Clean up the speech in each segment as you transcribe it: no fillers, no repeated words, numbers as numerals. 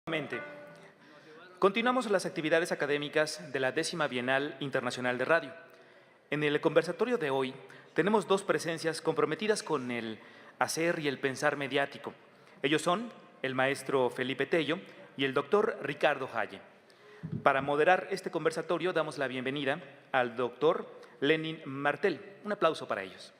Nuevamente, continuamos las actividades académicas de la 10ª Bienal Internacional de Radio. En el conversatorio de hoy tenemos dos presencias comprometidas con el hacer y el pensar mediático. Ellos son el maestro Felipe Tello y el doctor Ricardo Haye. Para moderar este conversatorio damos la bienvenida al doctor Lenin Martel. Un aplauso para ellos.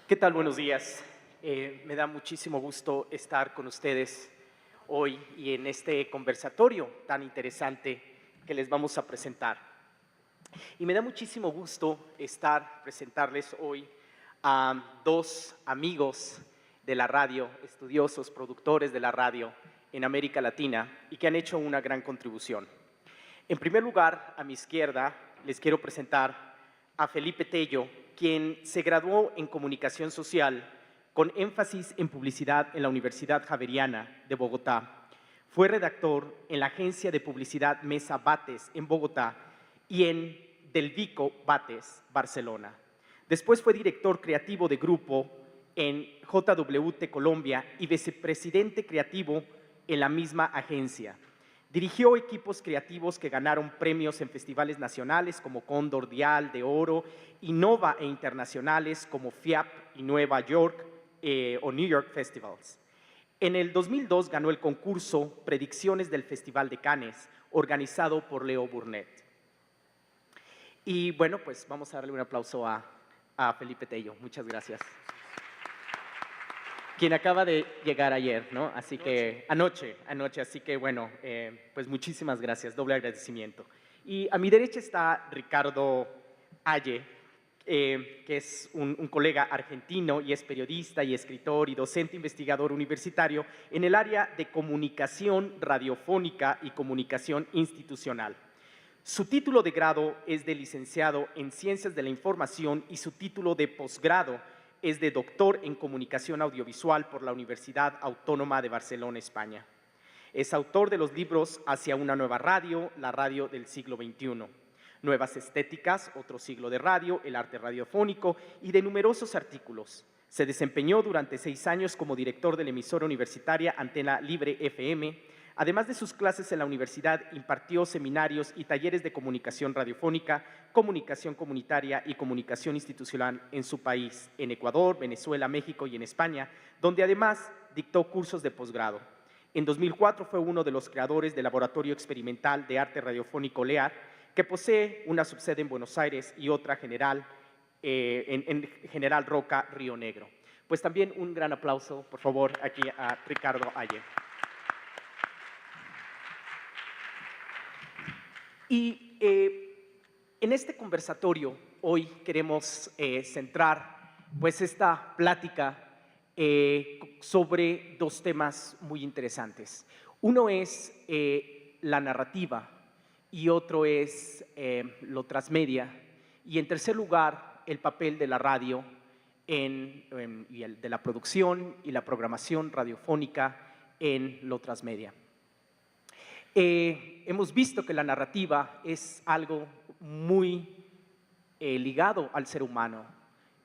¿Qué tal? Buenos días. Me da muchísimo gusto estar con ustedes hoy y en este conversatorio tan interesante que les vamos a presentar. Y me da muchísimo gusto presentarles hoy a dos amigos de la radio, estudiosos, productores de la radio en América Latina y que han hecho una gran contribución. En primer lugar, a mi izquierda, les quiero presentar a Felipe Tello, quien se graduó en Comunicación Social con énfasis en publicidad en la Universidad Javeriana de Bogotá. Fue redactor en la agencia de publicidad Mesa Bates en Bogotá y en Delvico Bates, Barcelona. Después fue director creativo de grupo en JWT Colombia y vicepresidente creativo en la misma agencia. Dirigió equipos creativos que ganaron premios en festivales nacionales como Cóndor Dial de Oro, Innova e internacionales como FIAP y Nueva York o New York Festivals. En el 2002 ganó el concurso Predicciones del Festival de Cannes, organizado por Leo Burnett. Y bueno, pues vamos a darle un aplauso a Felipe Tello. Muchas gracias. Quien acaba de llegar ayer, ¿no? Así que anoche, así que bueno, pues muchísimas gracias, doble agradecimiento. Y a mi derecha está Ricardo Haye, que es un colega argentino y es periodista y escritor y docente investigador universitario en el área de comunicación radiofónica y comunicación institucional. Su título de grado es de licenciado en Ciencias de la Información y su título de posgrado es de doctor en Comunicación Audiovisual por la Universidad Autónoma de Barcelona, España. Es autor de los libros Hacia una nueva radio, la radio del siglo XXI, Nuevas estéticas, otro siglo de radio, el arte radiofónico y de numerosos artículos. Se desempeñó durante 6 años como director de la emisora universitaria Antena Libre FM. Además de sus clases en la universidad, impartió seminarios y talleres de comunicación radiofónica, comunicación comunitaria y comunicación institucional en su país, en Ecuador, Venezuela, México y en España, donde además dictó cursos de posgrado. En 2004 fue uno de los creadores del Laboratorio Experimental de Arte Radiofónico LEAR, que posee una subsede en Buenos Aires y otra en General Roca, Río Negro. Pues también un gran aplauso, por favor, aquí a Ricardo Haye. Y en este conversatorio hoy queremos centrar pues esta plática sobre dos temas muy interesantes. Uno es la narrativa y otro es lo transmedia. Y en tercer lugar, el papel de la radio y de la producción y la programación radiofónica en lo transmedia. Hemos visto que la narrativa es algo muy ligado al ser humano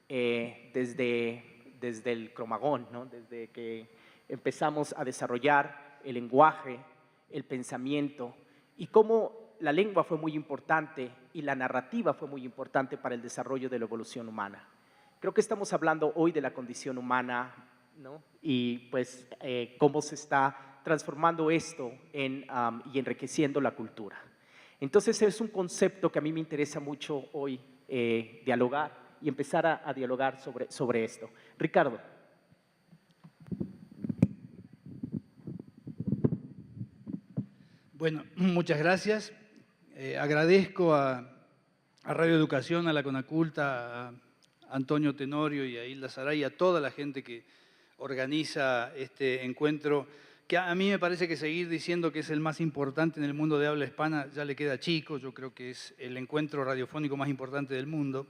desde el Cromagón, ¿no? Desde que empezamos a desarrollar el lenguaje, el pensamiento y cómo la lengua fue muy importante y la narrativa fue muy importante para el desarrollo de la evolución humana. Creo que estamos hablando hoy de la condición humana, ¿no? Y pues cómo se está transformando esto y enriqueciendo la cultura. Entonces es un concepto que a mí me interesa mucho hoy dialogar y empezar a dialogar sobre esto. Ricardo. Bueno, muchas gracias. Agradezco a Radio Educación, a la Conaculta, a Antonio Tenorio y a Hilda Saray y a toda la gente que organiza este encuentro, que a mí me parece que seguir diciendo que es el más importante en el mundo de habla hispana ya le queda chico. Yo creo que es el encuentro radiofónico más importante del mundo.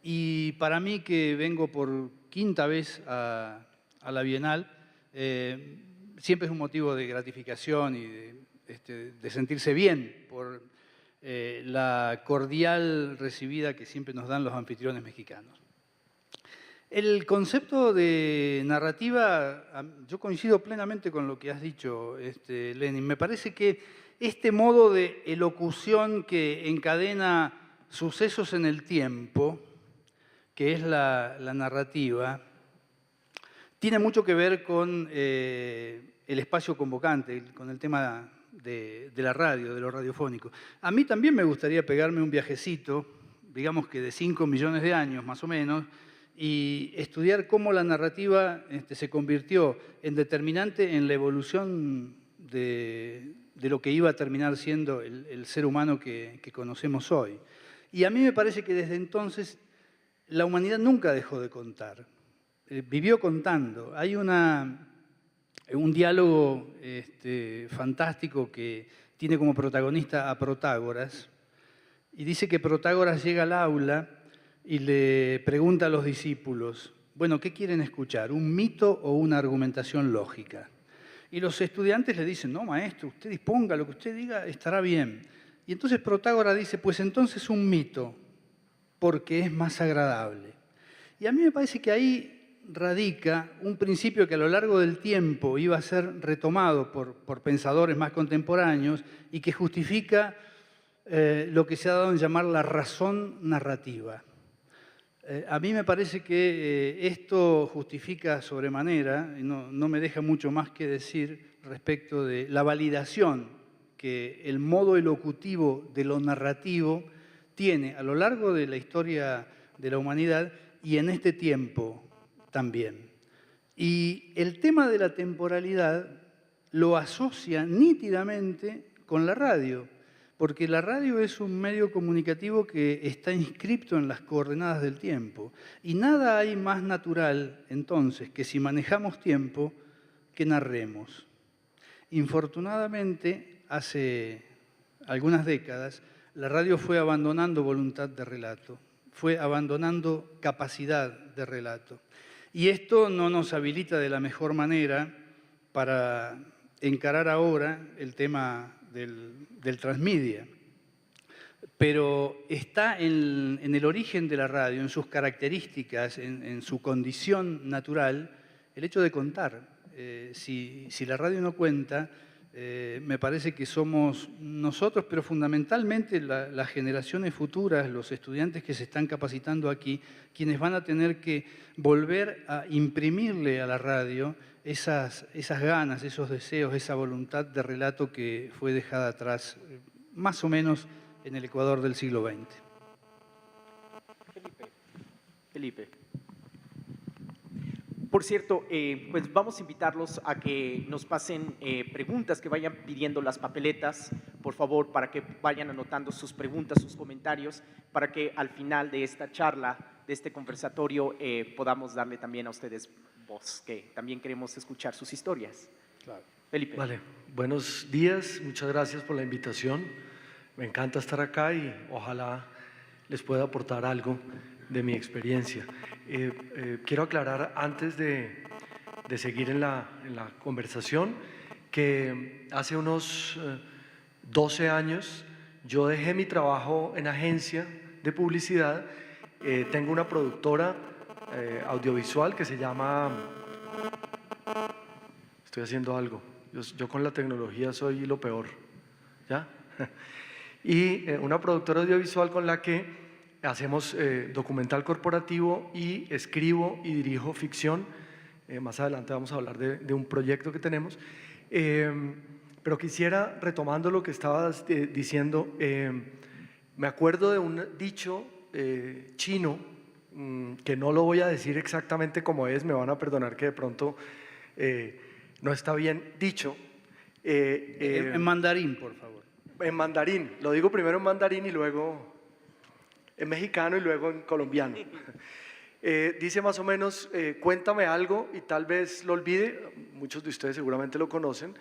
Y para mí, que vengo por quinta vez a la Bienal, siempre es un motivo de gratificación y de sentirse bien por la cordial recibida que siempre nos dan los anfitriones mexicanos. El concepto de narrativa, yo coincido plenamente con lo que has dicho, Lenin. Me parece que este modo de elocución que encadena sucesos en el tiempo, que es la narrativa, tiene mucho que ver con el espacio convocante, con el tema de la radio, de lo radiofónico. A mí también me gustaría pegarme un viajecito, digamos que de 5 millones de años más o menos, y estudiar cómo la narrativa se convirtió en determinante en la evolución de lo que iba a terminar siendo el ser humano que conocemos hoy. Y a mí me parece que desde entonces la humanidad nunca dejó de contar, vivió contando. Hay un diálogo fantástico que tiene como protagonista a Protágoras, y dice que Protágoras llega al aula y le pregunta a los discípulos, bueno, ¿qué quieren escuchar? ¿Un mito o una argumentación lógica? Y los estudiantes le dicen, no, maestro, usted disponga, lo que usted diga estará bien. Y entonces Protágoras dice, pues entonces un mito, porque es más agradable. Y a mí me parece que ahí radica un principio que a lo largo del tiempo iba a ser retomado por pensadores más contemporáneos y que justifica lo que se ha dado en llamar la razón narrativa. A mí me parece que esto justifica sobremanera, y no me deja mucho más que decir respecto de la validación que el modo elocutivo de lo narrativo tiene a lo largo de la historia de la humanidad y en este tiempo también. Y el tema de la temporalidad lo asocia nítidamente con la radio, porque la radio es un medio comunicativo que está inscripto en las coordenadas del tiempo. Y nada hay más natural, entonces, que si manejamos tiempo, que narremos. Infortunadamente, hace algunas décadas, la radio fue abandonando voluntad de relato, fue abandonando capacidad de relato. Y esto no nos habilita de la mejor manera para encarar ahora el tema del transmedia. Pero está en el origen de la radio, en sus características, en su condición natural, el hecho de contar. Si la radio no cuenta, me parece que somos nosotros, pero fundamentalmente las generaciones futuras, los estudiantes que se están capacitando aquí, quienes van a tener que volver a imprimirle a la radio esas ganas, esos deseos, esa voluntad de relato que fue dejada atrás, más o menos en el Ecuador del siglo XX. Felipe. Por cierto, pues vamos a invitarlos a que nos pasen preguntas, que vayan pidiendo las papeletas, por favor, para que vayan anotando sus preguntas, sus comentarios, para que al final de esta charla, de este conversatorio, podamos darle también a ustedes voz, que también queremos escuchar sus historias. Claro. Felipe. Vale, buenos días, muchas gracias por la invitación. Me encanta estar acá y ojalá les pueda aportar algo de mi experiencia. Quiero aclarar antes de seguir en la conversación que hace unos 12 años yo dejé mi trabajo en agencia de publicidad. Tengo una productora audiovisual que se llama… Estoy haciendo algo. Yo con la tecnología soy lo peor, ¿ya? Y una productora audiovisual con la que hacemos documental corporativo y escribo y dirijo ficción. Más adelante vamos a hablar de un proyecto que tenemos. Pero quisiera, retomando lo que estabas diciendo, me acuerdo de un dicho chino, que no lo voy a decir exactamente como es, me van a perdonar que de pronto no está bien dicho. En mandarín, por favor. En mandarín, lo digo primero en mandarín y luego en mexicano y luego en colombiano. Dice más o menos, cuéntame algo y tal vez lo olvide, muchos de ustedes seguramente lo conocen,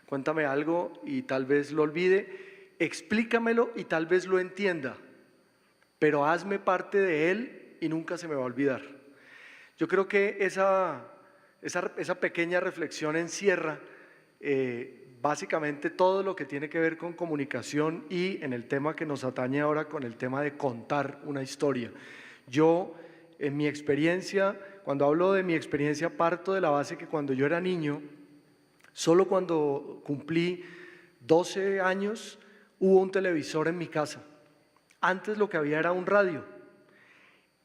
cuéntame algo y tal vez lo olvide, explícamelo y tal vez lo entienda, pero hazme parte de él y nunca se me va a olvidar. Yo creo que esa pequeña reflexión encierra básicamente todo lo que tiene que ver con comunicación y en el tema que nos atañe ahora con el tema de contar una historia. Yo, en mi experiencia, cuando hablo de mi experiencia, parto de la base que cuando yo era niño, solo cuando cumplí 12 años, hubo un televisor en mi casa. Antes lo que había era un radio.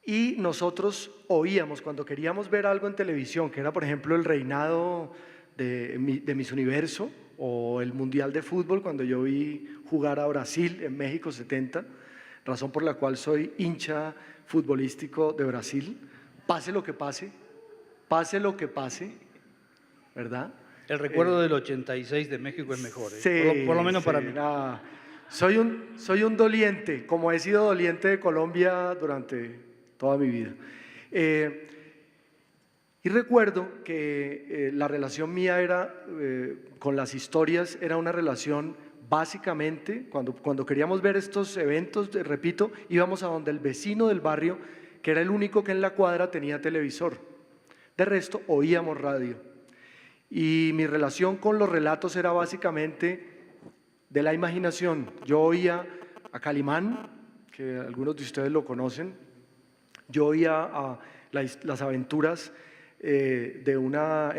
Y nosotros oíamos, cuando queríamos ver algo en televisión, que era por ejemplo el reinado de Miss Universo o el Mundial de Fútbol, cuando yo vi jugar a Brasil en México 70, razón por la cual soy hincha futbolístico de Brasil, pase lo que pase, ¿verdad? El recuerdo del 86 de México es mejor, ¿eh? Sí, por lo menos sí, para mí. nada. Soy un doliente, como he sido doliente de Colombia durante toda mi vida. Y recuerdo que la relación mía era, con las historias, era una relación básicamente, cuando queríamos ver estos eventos, repito, íbamos a donde el vecino del barrio, que era el único que en la cuadra tenía televisor. De resto, oíamos radio. Y mi relación con los relatos era básicamente de la imaginación. Yo oía a Calimán, que algunos de ustedes lo conocen. Yo oía a las aventuras en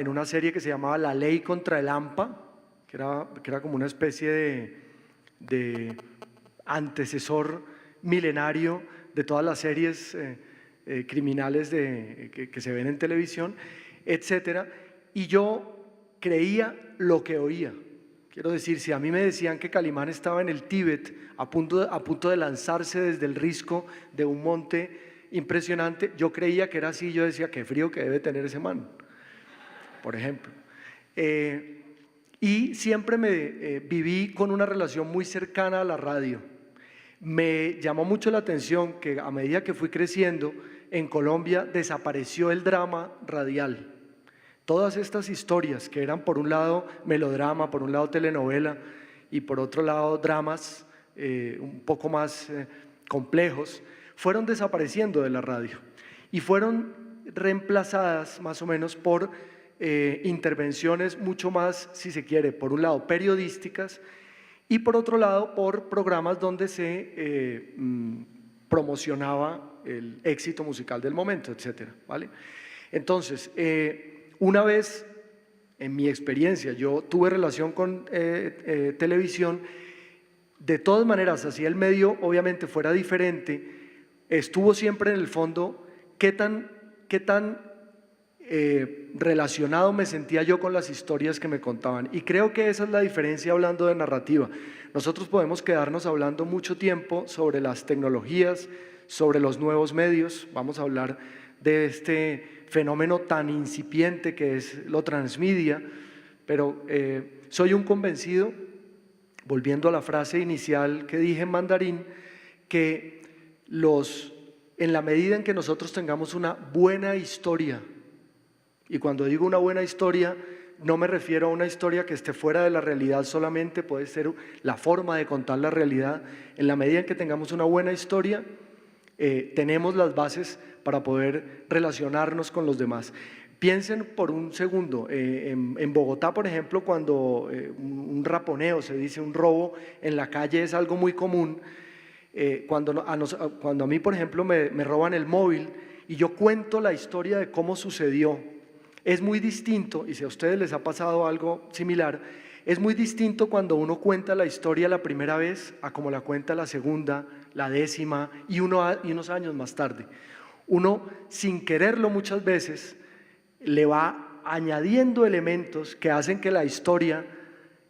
una serie que se llamaba La Ley contra el AMPA, que era como una especie de antecesor milenario de todas las series criminales que se ven en televisión, etcétera. Y yo creía lo que oía. Quiero decir, si a mí me decían que Calimán estaba en el Tíbet a punto de lanzarse desde el risco de un monte impresionante, yo creía que era así. Yo decía, qué frío que debe tener ese man, por ejemplo. Y siempre viví con una relación muy cercana a la radio. Me llamó mucho la atención que a medida que fui creciendo, en Colombia desapareció el drama radial. Todas estas historias que eran por un lado melodrama, por un lado telenovela y por otro lado dramas un poco más complejos, fueron desapareciendo de la radio y fueron reemplazadas más o menos por intervenciones mucho más, si se quiere, por un lado periodísticas y por otro lado por programas donde se promocionaba el éxito musical del momento, etcétera, ¿vale? Entonces, una vez en mi experiencia yo tuve relación con televisión, de todas maneras, así el medio obviamente fuera diferente, estuvo siempre en el fondo qué tan relacionado me sentía yo con las historias que me contaban. Y creo que esa es la diferencia hablando de narrativa. Nosotros podemos quedarnos hablando mucho tiempo sobre las tecnologías, sobre los nuevos medios, vamos a hablar de este fenómeno tan incipiente que es lo transmedia, pero soy un convencido, volviendo a la frase inicial que dije en mandarín, que en la medida en que nosotros tengamos una buena historia, y cuando digo una buena historia, no me refiero a una historia que esté fuera de la realidad solamente, puede ser la forma de contar la realidad. En la medida en que tengamos una buena historia, tenemos las bases para poder relacionarnos con los demás. Piensen por un segundo, en Bogotá, por ejemplo, cuando un raponeo, se dice un robo en la calle es algo muy común. Cuando a mí, por ejemplo, me roban el móvil y yo cuento la historia de cómo sucedió, es muy distinto, y si a ustedes les ha pasado algo similar, es muy distinto cuando uno cuenta la historia la primera vez a como la cuenta la segunda, la décima y unos años más tarde. Uno, sin quererlo muchas veces, le va añadiendo elementos que hacen que la historia,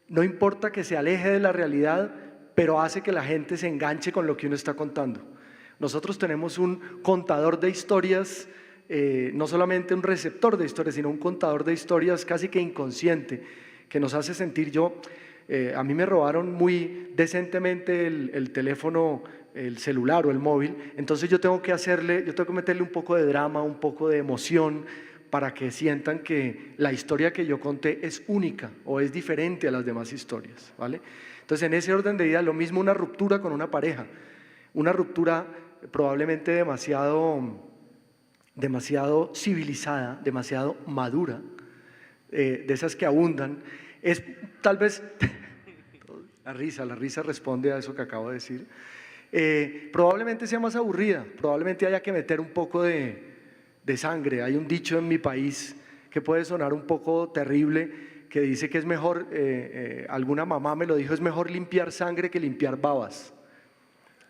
no importa que se aleje de la realidad, pero hace que la gente se enganche con lo que uno está contando. Nosotros tenemos un contador de historias, no solamente un receptor de historias, sino un contador de historias casi que inconsciente, que nos hace sentir a mí me robaron muy decentemente el teléfono, el celular o el móvil, entonces yo tengo que meterle un poco de drama, un poco de emoción, para que sientan que la historia que yo conté es única o es diferente a las demás historias, ¿vale? Entonces, en ese orden de ideas, lo mismo una ruptura con una pareja, una ruptura probablemente demasiado civilizada, demasiado madura, de esas que abundan. Es tal vez, la risa responde a eso que acabo de decir, probablemente sea más aburrida, probablemente haya que meter un poco de sangre. Hay un dicho en mi país que puede sonar un poco terrible, que dice que es mejor, alguna mamá me lo dijo, es mejor limpiar sangre que limpiar babas,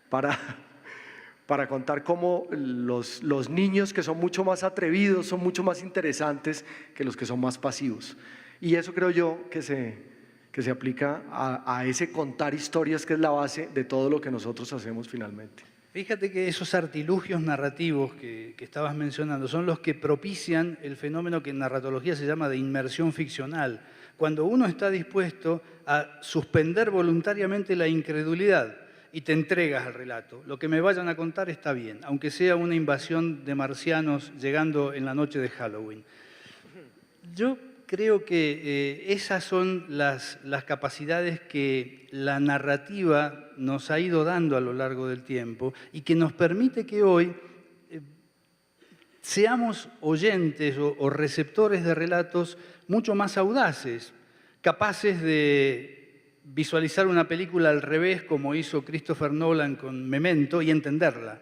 para contar cómo los niños que son mucho más atrevidos son mucho más interesantes que los que son más pasivos. Y eso creo yo que se aplica a ese contar historias, que es la base de todo lo que nosotros hacemos finalmente. Fíjate que esos artilugios narrativos que estabas mencionando son los que propician el fenómeno que en narratología se llama de inmersión ficcional. Cuando uno está dispuesto a suspender voluntariamente la incredulidad y te entregas al relato. Lo que me vayan a contar está bien, aunque sea una invasión de marcianos llegando en la noche de Halloween. Yo creo que esas son las capacidades que la narrativa nos ha ido dando a lo largo del tiempo y que nos permite que hoy seamos oyentes o receptores de relatos mucho más audaces, capaces de visualizar una película al revés, como hizo Christopher Nolan con Memento, y entenderla.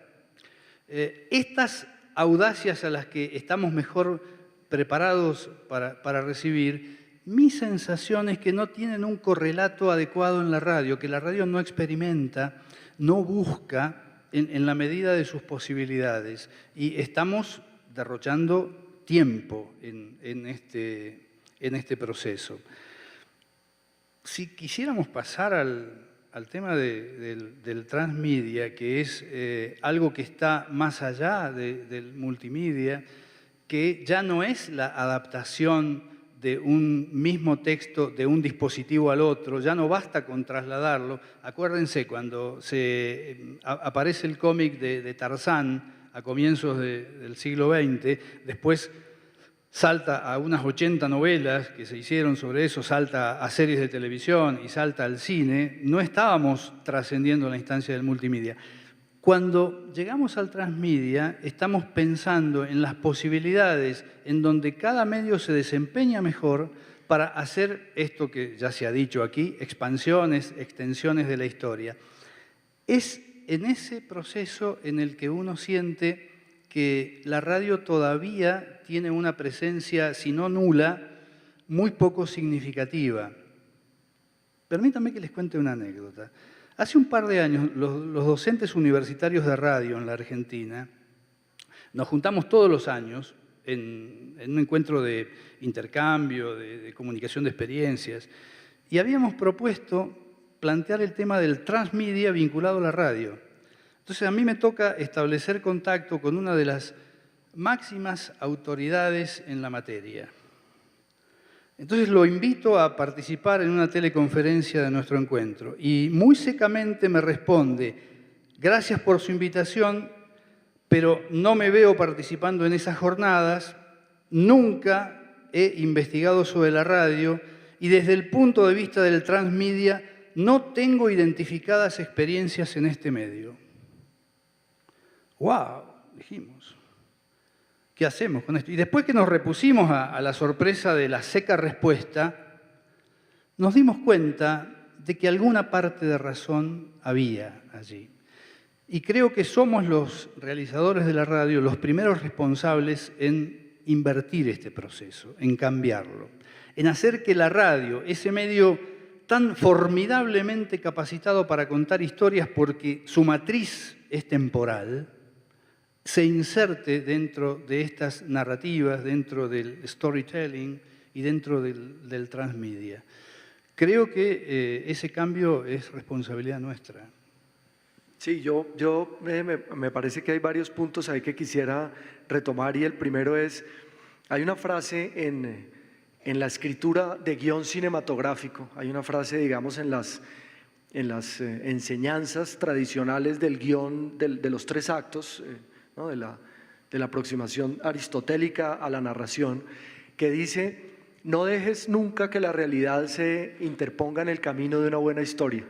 Estas audacias a las que estamos mejor preparados para recibir, mi sensación es que no tienen un correlato adecuado en la radio, que la radio no experimenta, no busca en la medida de sus posibilidades. Y estamos derrochando tiempo en este proceso. Si quisiéramos pasar al tema del transmedia, que es algo que está más allá del multimedia, que ya no es la adaptación de un mismo texto de un dispositivo al otro, ya no basta con trasladarlo. Acuérdense, cuando aparece el cómic de Tarzán a comienzos del siglo XX, después salta a unas 80 novelas que se hicieron sobre eso, salta a series de televisión y salta al cine, no estábamos trascendiendo la instancia del multimedia. Cuando llegamos al transmedia, estamos pensando en las posibilidades en donde cada medio se desempeña mejor para hacer esto que ya se ha dicho aquí, expansiones, extensiones de la historia. Es en ese proceso en el que uno siente que la radio todavía tiene una presencia, si no nula, muy poco significativa. Permítanme que les cuente una anécdota. Hace un par de años, los docentes universitarios de radio en la Argentina nos juntamos todos los años en un encuentro de intercambio, de comunicación de experiencias, y habíamos propuesto plantear el tema del transmedia vinculado a la radio. Entonces a mí me toca establecer contacto con una de las máximas autoridades en la materia. Entonces lo invito a participar en una teleconferencia de nuestro encuentro y muy secamente me responde: gracias por su invitación, pero no me veo participando en esas jornadas, nunca he investigado sobre la radio y desde el punto de vista del transmedia no tengo identificadas experiencias en este medio. ¡Wow! Dijimos. ¿Qué hacemos con esto? Y después que nos repusimos a la sorpresa de la seca respuesta, nos dimos cuenta de que alguna parte de razón había allí. Y creo que somos los realizadores de la radio los primeros responsables en invertir este proceso, en cambiarlo, en hacer que la radio, ese medio tan formidablemente capacitado para contar historias porque su matriz es temporal, se inserte dentro de estas narrativas, dentro del storytelling y dentro del transmedia. Creo que ese cambio es responsabilidad nuestra. Sí, me parece que hay varios puntos ahí que quisiera retomar y el primero es, hay una frase en la escritura de guión cinematográfico, hay una frase, digamos, en las enseñanzas tradicionales del guión de los 3 actos, ¿no? de la aproximación aristotélica a la narración, que dice: no dejes nunca que la realidad se interponga en el camino de una buena historia.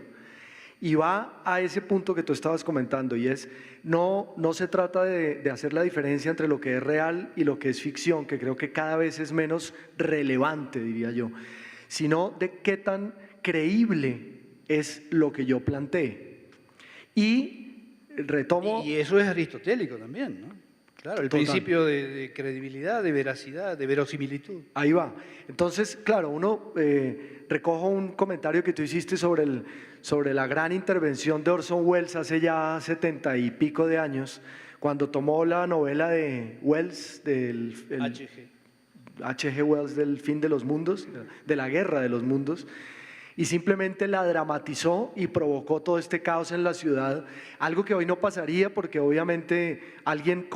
Y va a ese punto que tú estabas comentando, y es, no se trata de hacer la diferencia entre lo que es real y lo que es ficción, que creo que cada vez es menos relevante, diría yo, sino de qué tan creíble es lo que yo planteé. Y retomo… Y eso es aristotélico también, ¿no? Claro, el Total. principio de credibilidad, de veracidad, de verosimilitud. Ahí va. Entonces, claro, uno recojo un comentario que tú hiciste sobre la gran intervención de Orson Welles hace ya 70 y pico de años, cuando tomó la novela de Wells, H.G. Wells, del fin de los mundos, de la guerra de los mundos, y simplemente la dramatizó y provocó todo este caos en la ciudad, algo que hoy no pasaría porque obviamente alguien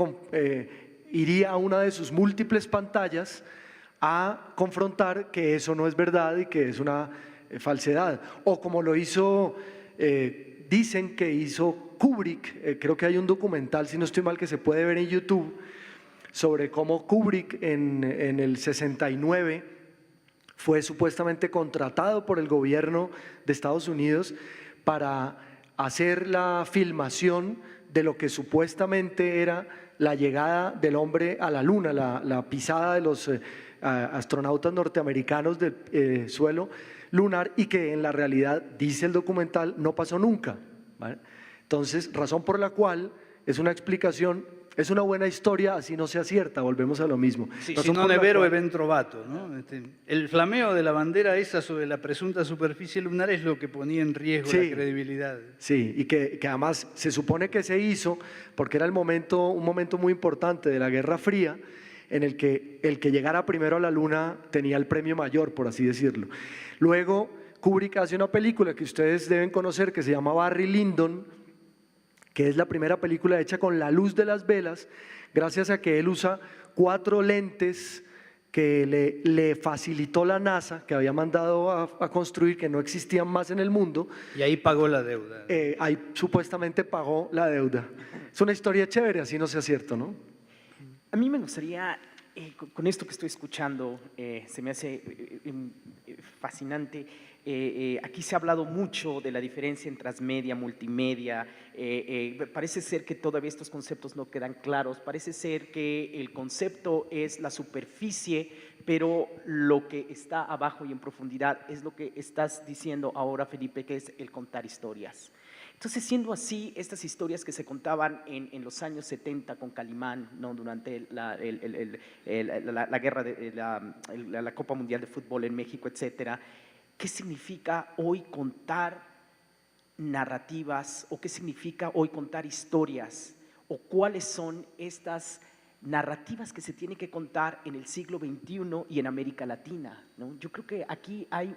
iría a una de sus múltiples pantallas a confrontar que eso no es verdad y que es una falsedad. O como lo hizo, dicen que hizo Kubrick, creo que hay un documental, si no estoy mal, que se puede ver en YouTube, sobre cómo Kubrick en el 69 fue supuestamente contratado por el gobierno de Estados Unidos para hacer la filmación de lo que supuestamente era la llegada del hombre a la luna, la pisada de los astronautas norteamericanos del suelo lunar, y que en la realidad, dice el documental, no pasó nunca, ¿vale? Entonces, razón por la cual es una explicación, es una buena historia, así no sea cierta, volvemos a lo mismo. Sí, Razón si no por la nevero cual- event trovato, ¿no? El flameo de la bandera esa sobre la presunta superficie lunar es lo que ponía en riesgo Sí. la credibilidad. Sí, y que además se supone que se hizo porque era un momento muy importante de la Guerra Fría, en el que llegara primero a la Luna tenía el premio mayor, por así decirlo. Luego Kubrick hace una película que ustedes deben conocer que se llama Barry Lyndon, que es la primera película hecha con la luz de las velas, gracias a que él usa 4 lentes que le facilitó la NASA, que había mandado a construir, que no existían más en el mundo. Y ahí pagó la deuda. Ahí supuestamente pagó la deuda. Es una historia chévere, así no sea cierto, ¿no? A mí me gustaría, con esto que estoy escuchando, se me hace fascinante. Aquí se ha hablado mucho de la diferencia en transmedia, multimedia. Parece ser que todavía estos conceptos no quedan claros. Parece ser que el concepto es la superficie, pero lo que está abajo y en profundidad es lo que estás diciendo ahora, Felipe, que es el contar historias. Entonces, siendo así, estas historias que se contaban en los años 70 con Calimán, ¿no? Durante la guerra de la Copa Mundial de Fútbol en México, etcétera, ¿qué significa hoy contar narrativas o qué significa hoy contar historias o cuáles son estas narrativas que se tienen que contar en el siglo XXI y en América Latina, ¿no? Yo creo que aquí hay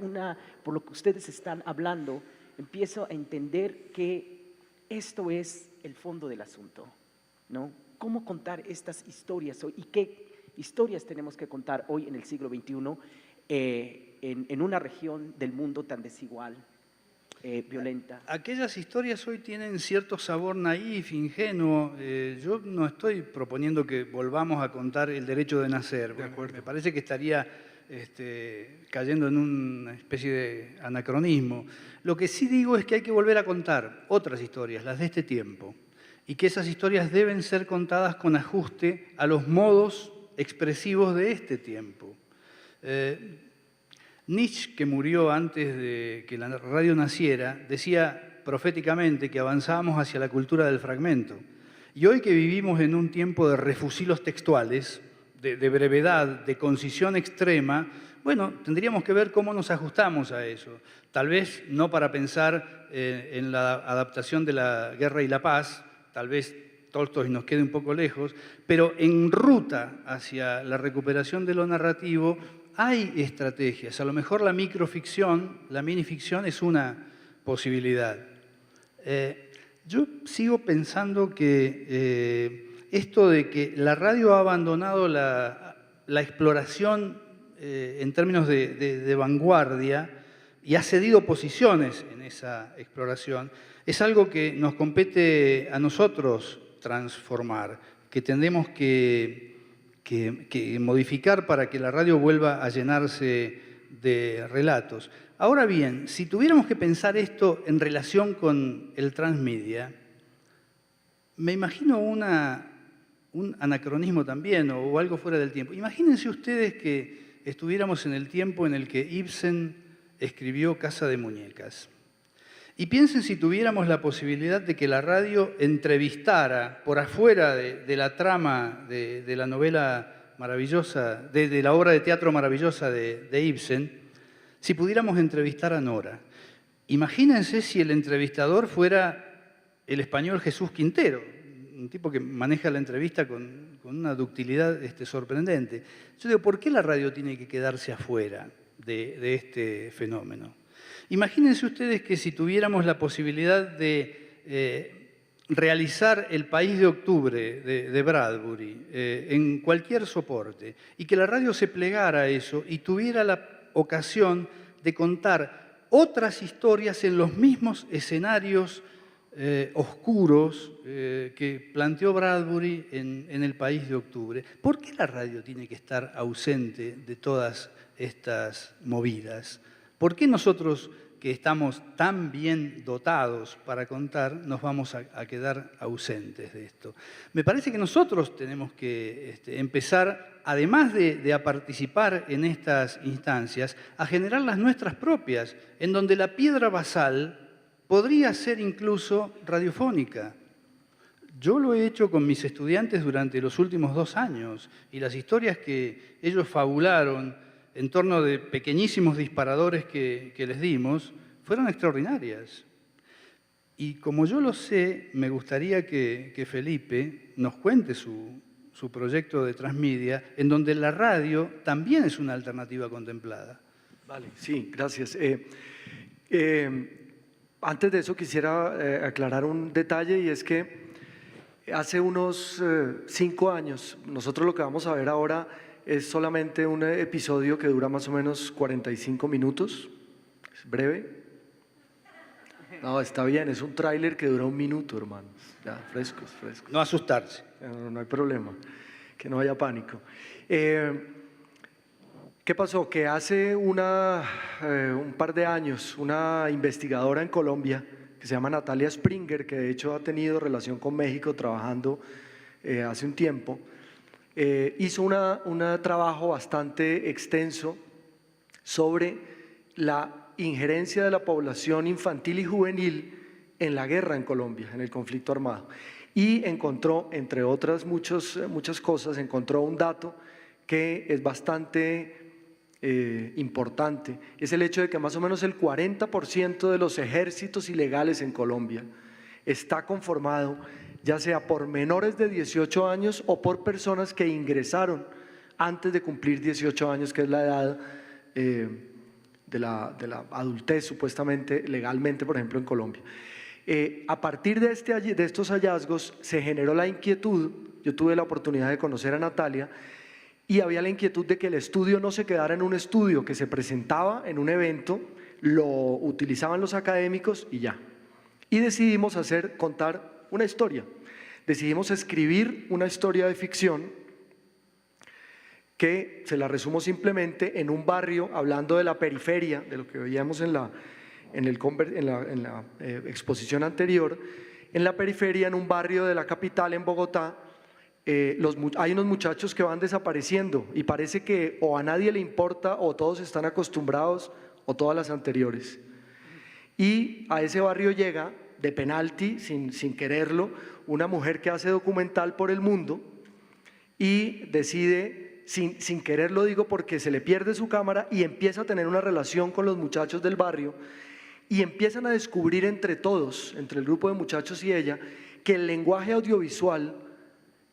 por lo que ustedes están hablando, empiezo a entender que esto es el fondo del asunto, ¿no? ¿Cómo contar estas historias hoy y qué historias tenemos que contar hoy en el siglo XXI en una región del mundo tan desigual, violenta? Aquellas historias hoy tienen cierto sabor naif, ingenuo. Yo no estoy proponiendo que volvamos a contar el derecho de nacer. De acuerdo. Me parece que estaría cayendo en una especie de anacronismo. Lo que sí digo es que hay que volver a contar otras historias, las de este tiempo, y que esas historias deben ser contadas con ajuste a los modos expresivos de este tiempo. Nietzsche, que murió antes de que la radio naciera, decía proféticamente que avanzábamos hacia la cultura del fragmento. Y hoy que vivimos en un tiempo de refusilos textuales, de brevedad, de concisión extrema, bueno, tendríamos que ver cómo nos ajustamos a eso. Tal vez no para pensar en la adaptación de La Guerra y la Paz, tal vez Tolstói nos quede un poco lejos, pero en ruta hacia la recuperación de lo narrativo hay estrategias. A lo mejor la microficción, la minificción es una posibilidad. Yo sigo pensando que esto de que la radio ha abandonado la exploración en términos de vanguardia y ha cedido posiciones en esa exploración, es algo que nos compete a nosotros transformar, que tendremos que modificar para que la radio vuelva a llenarse de relatos. Ahora bien, si tuviéramos que pensar esto en relación con el transmedia, me imagino un anacronismo también o algo fuera del tiempo. Imagínense ustedes que estuviéramos en el tiempo en el que Ibsen escribió Casa de Muñecas. Y piensen si tuviéramos la posibilidad de que la radio entrevistara por afuera de la trama de la novela maravillosa, de la obra de teatro maravillosa de Ibsen, si pudiéramos entrevistar a Nora. Imagínense si el entrevistador fuera el español Jesús Quintero, un tipo que maneja la entrevista con una ductilidad sorprendente. Yo digo, ¿por qué la radio tiene que quedarse afuera de este fenómeno? Imagínense ustedes que si tuviéramos la posibilidad de realizar El País de Octubre de Bradbury en cualquier soporte y que la radio se plegara a eso y tuviera la ocasión de contar otras historias en los mismos escenarios oscuros que planteó Bradbury en El País de Octubre. ¿Por qué la radio tiene que estar ausente de todas estas movidas? ¿Por qué nosotros, que estamos tan bien dotados para contar, nos vamos a quedar ausentes de esto? Me parece que nosotros tenemos que empezar, además de a participar en estas instancias, a generar las nuestras propias, en donde la piedra basal podría ser incluso radiofónica. Yo lo he hecho con mis estudiantes durante los últimos 2 años y las historias que ellos fabularon en torno de pequeñísimos disparadores que les dimos fueron extraordinarias. Y como yo lo sé, me gustaría que Felipe nos cuente su proyecto de Transmedia, en donde la radio también es una alternativa contemplada. Vale, sí, gracias. Antes de eso quisiera aclarar un detalle, y es que hace unos 5 años, nosotros lo que vamos a ver ahora es solamente un episodio que dura más o menos 45 minutos, es breve. No, está bien, es un tráiler que dura 1 minuto, hermanos, ya, frescos. No asustarse. No hay problema, que no haya pánico. ¿Qué pasó? Que hace un par de años, una investigadora en Colombia, que se llama Natalia Springer, que de hecho ha tenido relación con México trabajando hace un tiempo, hizo un trabajo bastante extenso sobre la injerencia de la población infantil y juvenil en la guerra en Colombia, en el conflicto armado. Y encontró, entre otras muchas cosas, encontró un dato que es bastante importante. Es el hecho de que más o menos el 40% de los ejércitos ilegales en Colombia está conformado ya sea por menores de 18 años o por personas que ingresaron antes de cumplir 18 años, que es la edad de la adultez supuestamente, legalmente, por ejemplo, en Colombia. A partir de estos hallazgos se generó la inquietud. Yo tuve la oportunidad de conocer a Natalia y había la inquietud de que el estudio no se quedara en un estudio que se presentaba en un evento, lo utilizaban los académicos y ya. Y decidimos contar una historia. Decidimos escribir una historia de ficción que se la resumo simplemente en un barrio, hablando de la periferia, de lo que veíamos en la exposición anterior. En la periferia, en un barrio de la capital, en Bogotá, hay unos muchachos que van desapareciendo y parece que o a nadie le importa o todos están acostumbrados o todas las anteriores. Y a ese barrio llega de penalti, sin quererlo, una mujer que hace documental por el mundo y decide, sin quererlo digo porque se le pierde su cámara, y empieza a tener una relación con los muchachos del barrio y empiezan a descubrir entre todos, entre el grupo de muchachos y ella, que el lenguaje audiovisual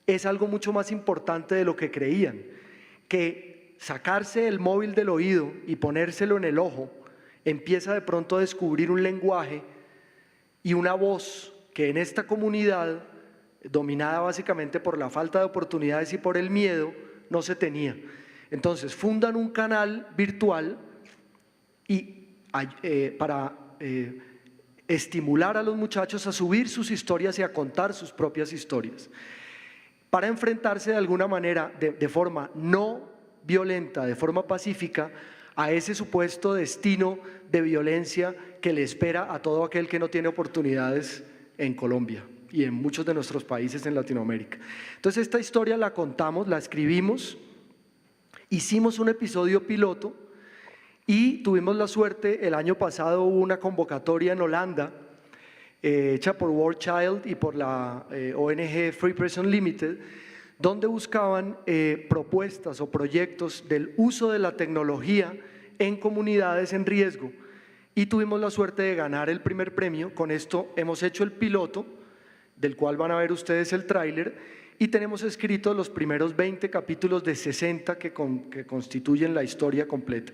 es algo mucho más importante de lo que creían, que sacarse el móvil del oído y ponérselo en el ojo empieza de pronto a descubrir un lenguaje y una voz que en esta comunidad, dominada básicamente por la falta de oportunidades y por el miedo, no se tenía. Entonces fundan un canal virtual para estimular a los muchachos a subir sus historias y a contar sus propias historias, para enfrentarse de alguna manera, de forma no violenta, de forma pacífica, a ese supuesto destino de violencia que le espera a todo aquel que no tiene oportunidades en Colombia y en muchos de nuestros países en Latinoamérica. Entonces esta historia la contamos, la escribimos Hicimos un episodio piloto y tuvimos la suerte, el año pasado hubo una convocatoria en Holanda, hecha por World Child y por la ONG Free Press Unlimited, donde buscaban propuestas o proyectos del uso de la tecnología en comunidades en riesgo. Y tuvimos la suerte de ganar el primer premio. Con esto hemos hecho el piloto, del cual van a ver ustedes el tráiler, y tenemos escritos los primeros 20 capítulos de 60 que constituyen la historia completa.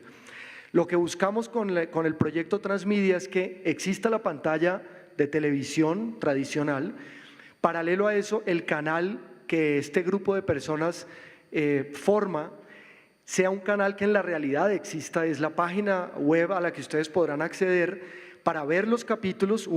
Lo que buscamos con el proyecto Transmedia es que exista la pantalla de televisión tradicional, paralelo a eso el canal que este grupo de personas forma sea un canal que en la realidad exista, es la página web a la que ustedes podrán acceder para ver los capítulos,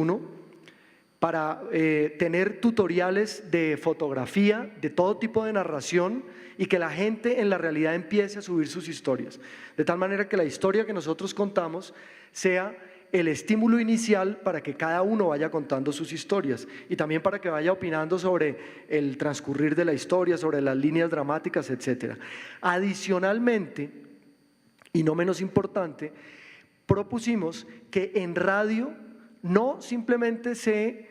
para tener tutoriales de fotografía, de todo tipo de narración, y que la gente en la realidad empiece a subir sus historias, de tal manera que la historia que nosotros contamos sea el estímulo inicial para que cada uno vaya contando sus historias y también para que vaya opinando sobre el transcurrir de la historia, sobre las líneas dramáticas, etc. Adicionalmente, y no menos importante, propusimos que en radio no simplemente se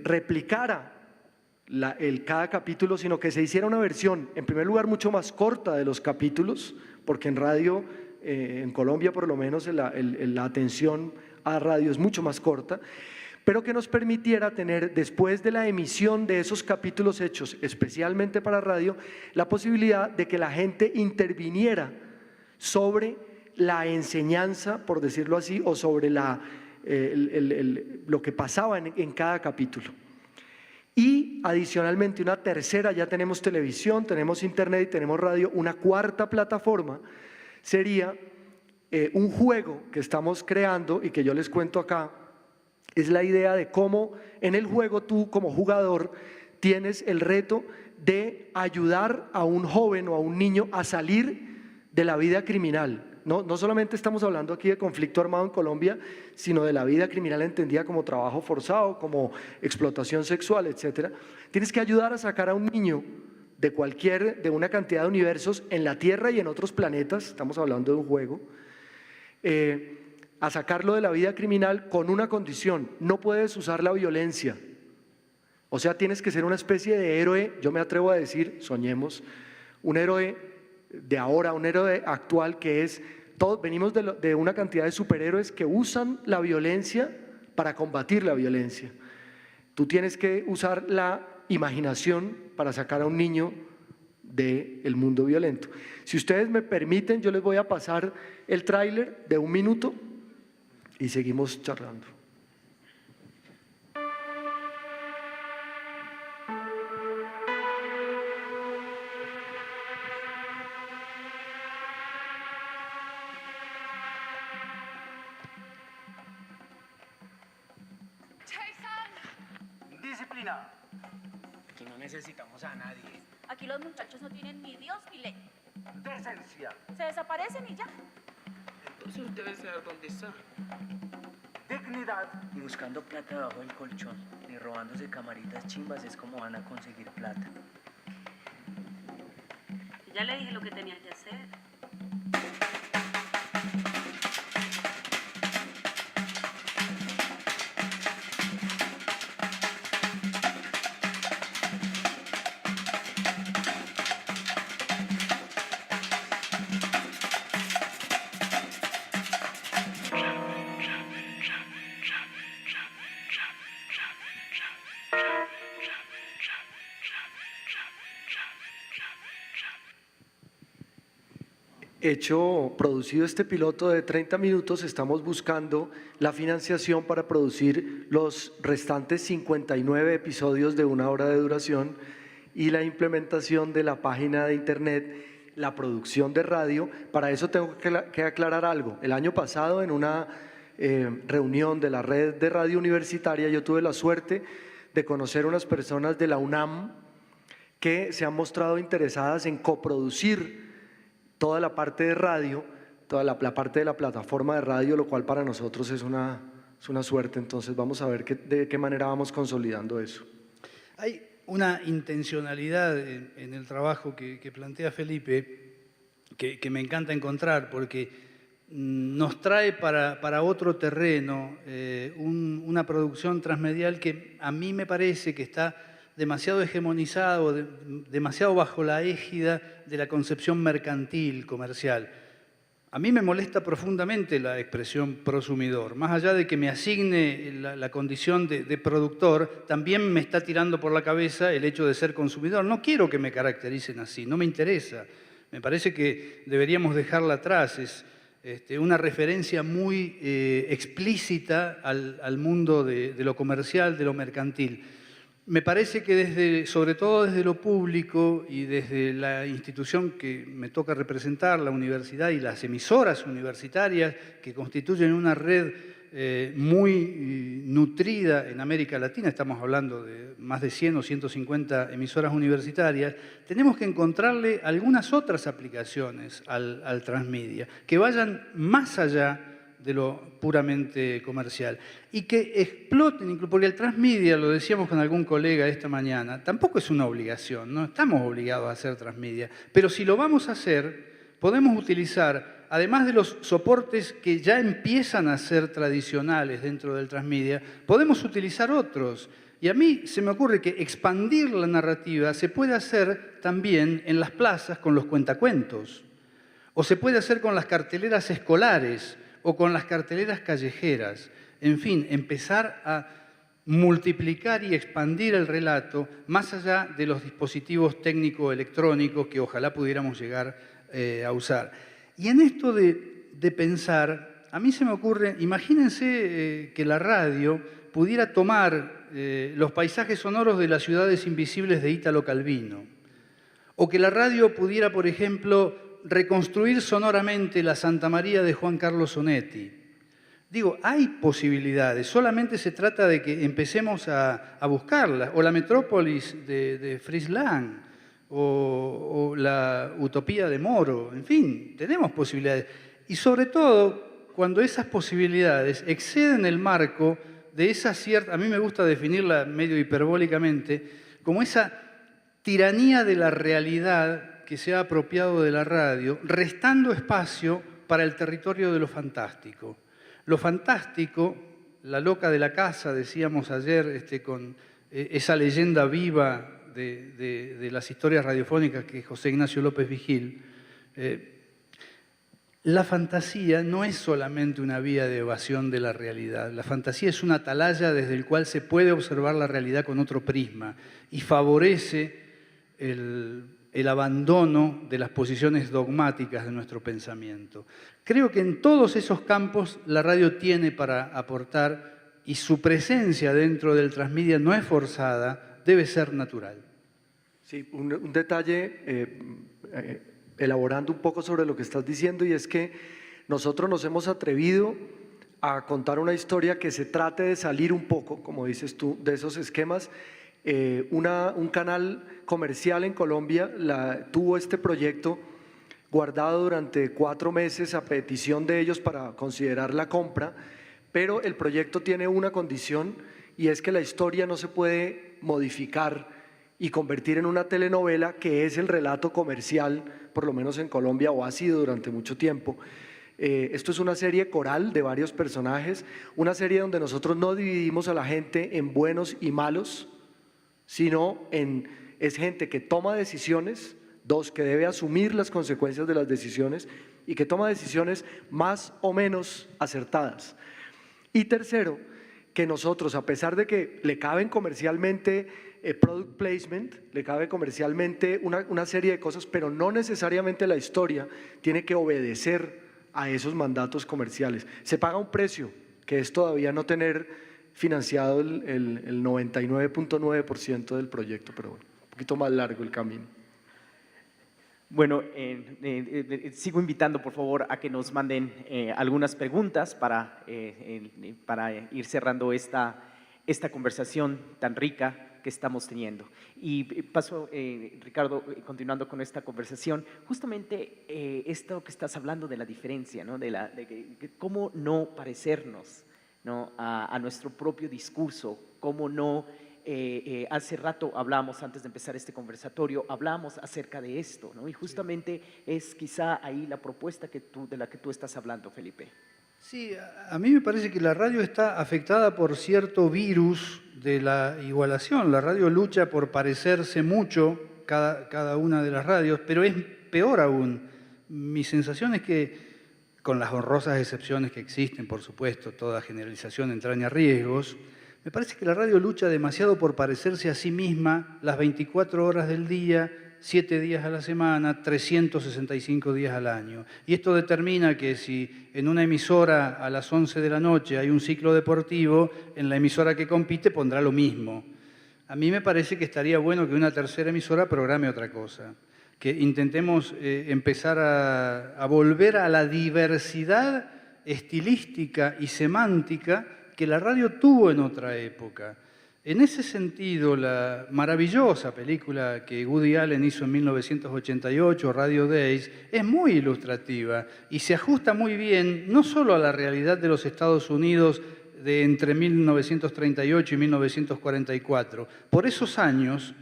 replicara cada capítulo, sino que se hiciera una versión, en primer lugar, mucho más corta de los capítulos, porque en radio, en Colombia por lo menos, la atención a radio es mucho más corta, pero que nos permitiera tener, después de la emisión de esos capítulos hechos especialmente para radio, la posibilidad de que la gente interviniera sobre la enseñanza, por decirlo así, o sobre lo que pasaba en cada capítulo. Y adicionalmente una tercera, ya tenemos televisión, tenemos internet y tenemos radio, una cuarta plataforma sería un juego que estamos creando y que yo les cuento acá. Es la idea de cómo en el juego tú como jugador tienes el reto de ayudar a un joven o a un niño a salir de la vida criminal. No solamente estamos hablando aquí de conflicto armado en Colombia, sino de la vida criminal entendida como trabajo forzado, como explotación sexual, etc. Tienes que ayudar a sacar a un niño de una cantidad de universos en la Tierra y en otros planetas, estamos hablando de un juego, a sacarlo de la vida criminal con una condición: no puedes usar la violencia. O sea, tienes que ser una especie de héroe, yo me atrevo a decir, soñemos, un héroe de ahora, un héroe actual que es, todos venimos de una cantidad de superhéroes que usan la violencia para combatir la violencia. Tú tienes que usar la imaginación para sacar a un niño del mundo violento. Si ustedes me permiten, yo les voy a pasar el tráiler de 1 minuto y seguimos charlando. Disciplina. Aquí no necesitamos a nadie. Aquí los muchachos no tienen ni Dios ni ley. Decencia. Se desaparecen y ya. Entonces usted debe saber dónde está. Dignidad. Y buscando plata debajo del colchón, ni robándose camaritas chimbas es como van a conseguir plata. Ya le dije lo que tenía que hacer. Producido este piloto de 30 minutos, estamos buscando la financiación para producir los restantes 59 episodios de 1 hora de duración y la implementación de la página de internet, la producción de radio. Para eso tengo que aclarar algo. El año pasado, en una reunión de la red de radio universitaria, yo tuve la suerte de conocer unas personas de la UNAM que se han mostrado interesadas en coproducir toda la parte de radio, toda la parte de la plataforma de radio, lo cual para nosotros es una suerte. Entonces vamos a ver de qué manera vamos consolidando eso. Hay una intencionalidad en el trabajo que plantea Felipe, que me encanta encontrar, porque nos trae para otro terreno una producción transmedial que a mí me parece que está demasiado hegemonizado, demasiado bajo la égida de la concepción mercantil, comercial. A mí me molesta profundamente la expresión prosumidor. Más allá de que me asigne la condición de productor, también me está tirando por la cabeza el hecho de ser consumidor. No quiero que me caractericen así, no me interesa. Me parece que deberíamos dejarla atrás. Es una referencia muy explícita al mundo de lo comercial, de lo mercantil. Me parece que sobre todo desde lo público y desde la institución que me toca representar, la universidad y las emisoras universitarias que constituyen una red muy nutrida en América Latina, estamos hablando de más de 100 o 150 emisoras universitarias, tenemos que encontrarle algunas otras aplicaciones al transmedia, que vayan más allá de lo puramente comercial y que exploten, porque el transmedia, lo decíamos con algún colega esta mañana, tampoco es una obligación, no estamos obligados a hacer transmedia, pero si lo vamos a hacer, podemos utilizar, además de los soportes que ya empiezan a ser tradicionales dentro del transmedia, podemos utilizar otros. Y a mí se me ocurre que expandir la narrativa se puede hacer también en las plazas con los cuentacuentos, o se puede hacer con las carteleras escolares, o con las carteleras callejeras. En fin, empezar a multiplicar y expandir el relato más allá de los dispositivos técnico-electrónicos que ojalá pudiéramos llegar a usar. Y en esto de pensar, a mí se me ocurre, imagínense que la radio pudiera tomar los paisajes sonoros de las ciudades invisibles de Ítalo Calvino, o que la radio pudiera, por ejemplo, reconstruir sonoramente la Santa María de Juan Carlos Onetti. Digo, hay posibilidades, solamente se trata de que empecemos a buscarlas, o la Metrópolis de Fritz Lang, o la Utopía de Moro, en fin, tenemos posibilidades. Y sobre todo, cuando esas posibilidades exceden el marco de esa cierta, a mí me gusta definirla medio hiperbólicamente, como esa tiranía de la realidad que se ha apropiado de la radio, restando espacio para el territorio de lo fantástico. Lo fantástico, la loca de la casa, decíamos ayer, con esa leyenda viva de las historias radiofónicas que José Ignacio López Vigil, la fantasía no es solamente una vía de evasión de la realidad. La fantasía es una atalaya desde el cual se puede observar la realidad con otro prisma y favorece el abandono de las posiciones dogmáticas de nuestro pensamiento. Creo que en todos esos campos la radio tiene para aportar y su presencia dentro del transmedia no es forzada, debe ser natural. Sí, un detalle, elaborando un poco sobre lo que estás diciendo, y es que nosotros nos hemos atrevido a contar una historia que se trate de salir un poco, como dices tú, de esos esquemas. Un canal comercial en Colombia tuvo este proyecto guardado durante 4 meses a petición de ellos para considerar la compra, pero el proyecto tiene una condición y es que la historia no se puede modificar y convertir en una telenovela, que es el relato comercial, por lo menos en Colombia, o ha sido durante mucho tiempo. Esto es una serie coral de varios personajes, una serie donde nosotros no dividimos a la gente en buenos y malos, sino es gente que toma decisiones, 2, que debe asumir las consecuencias de las decisiones y que toma decisiones más o menos acertadas. Y tercero, que nosotros, a pesar de que le caben comercialmente product placement, le cabe comercialmente una serie de cosas, pero no necesariamente la historia tiene que obedecer a esos mandatos comerciales. Se paga un precio, que es todavía no tener financiado el 99.9% del proyecto, pero bueno, un poquito más largo el camino. Bueno, sigo invitando, por favor, a que nos manden algunas preguntas para ir cerrando esta conversación tan rica que estamos teniendo. Y paso, Ricardo, continuando con esta conversación, justamente esto que estás hablando de la diferencia, ¿no? de cómo no parecernos, ¿no? a nuestro propio discurso, cómo no hace rato hablamos, antes de empezar este conversatorio, hablamos acerca de esto, ¿no? Y justamente es quizá ahí la propuesta de la que tú estás hablando, Felipe. Sí, a mí me parece que la radio está afectada por cierto virus de la igualación. La radio lucha por parecerse mucho, cada una de las radios, pero es peor aún. Mi sensación es que, con las honrosas excepciones que existen, por supuesto, toda generalización entraña riesgos, me parece que la radio lucha demasiado por parecerse a sí misma las 24 horas del día, 7 días a la semana, 365 días al año. Y esto determina que si en una emisora a las 11 de la noche hay un ciclo deportivo, en la emisora que compite pondrá lo mismo. A mí me parece que estaría bueno que una tercera emisora programe otra cosa, que intentemos empezar a volver a la diversidad estilística y semántica que la radio tuvo en otra época. En ese sentido, la maravillosa película que Woody Allen hizo en 1988, Radio Days, es muy ilustrativa y se ajusta muy bien no solo a la realidad de los Estados Unidos de entre 1938 y 1944. Por esos años,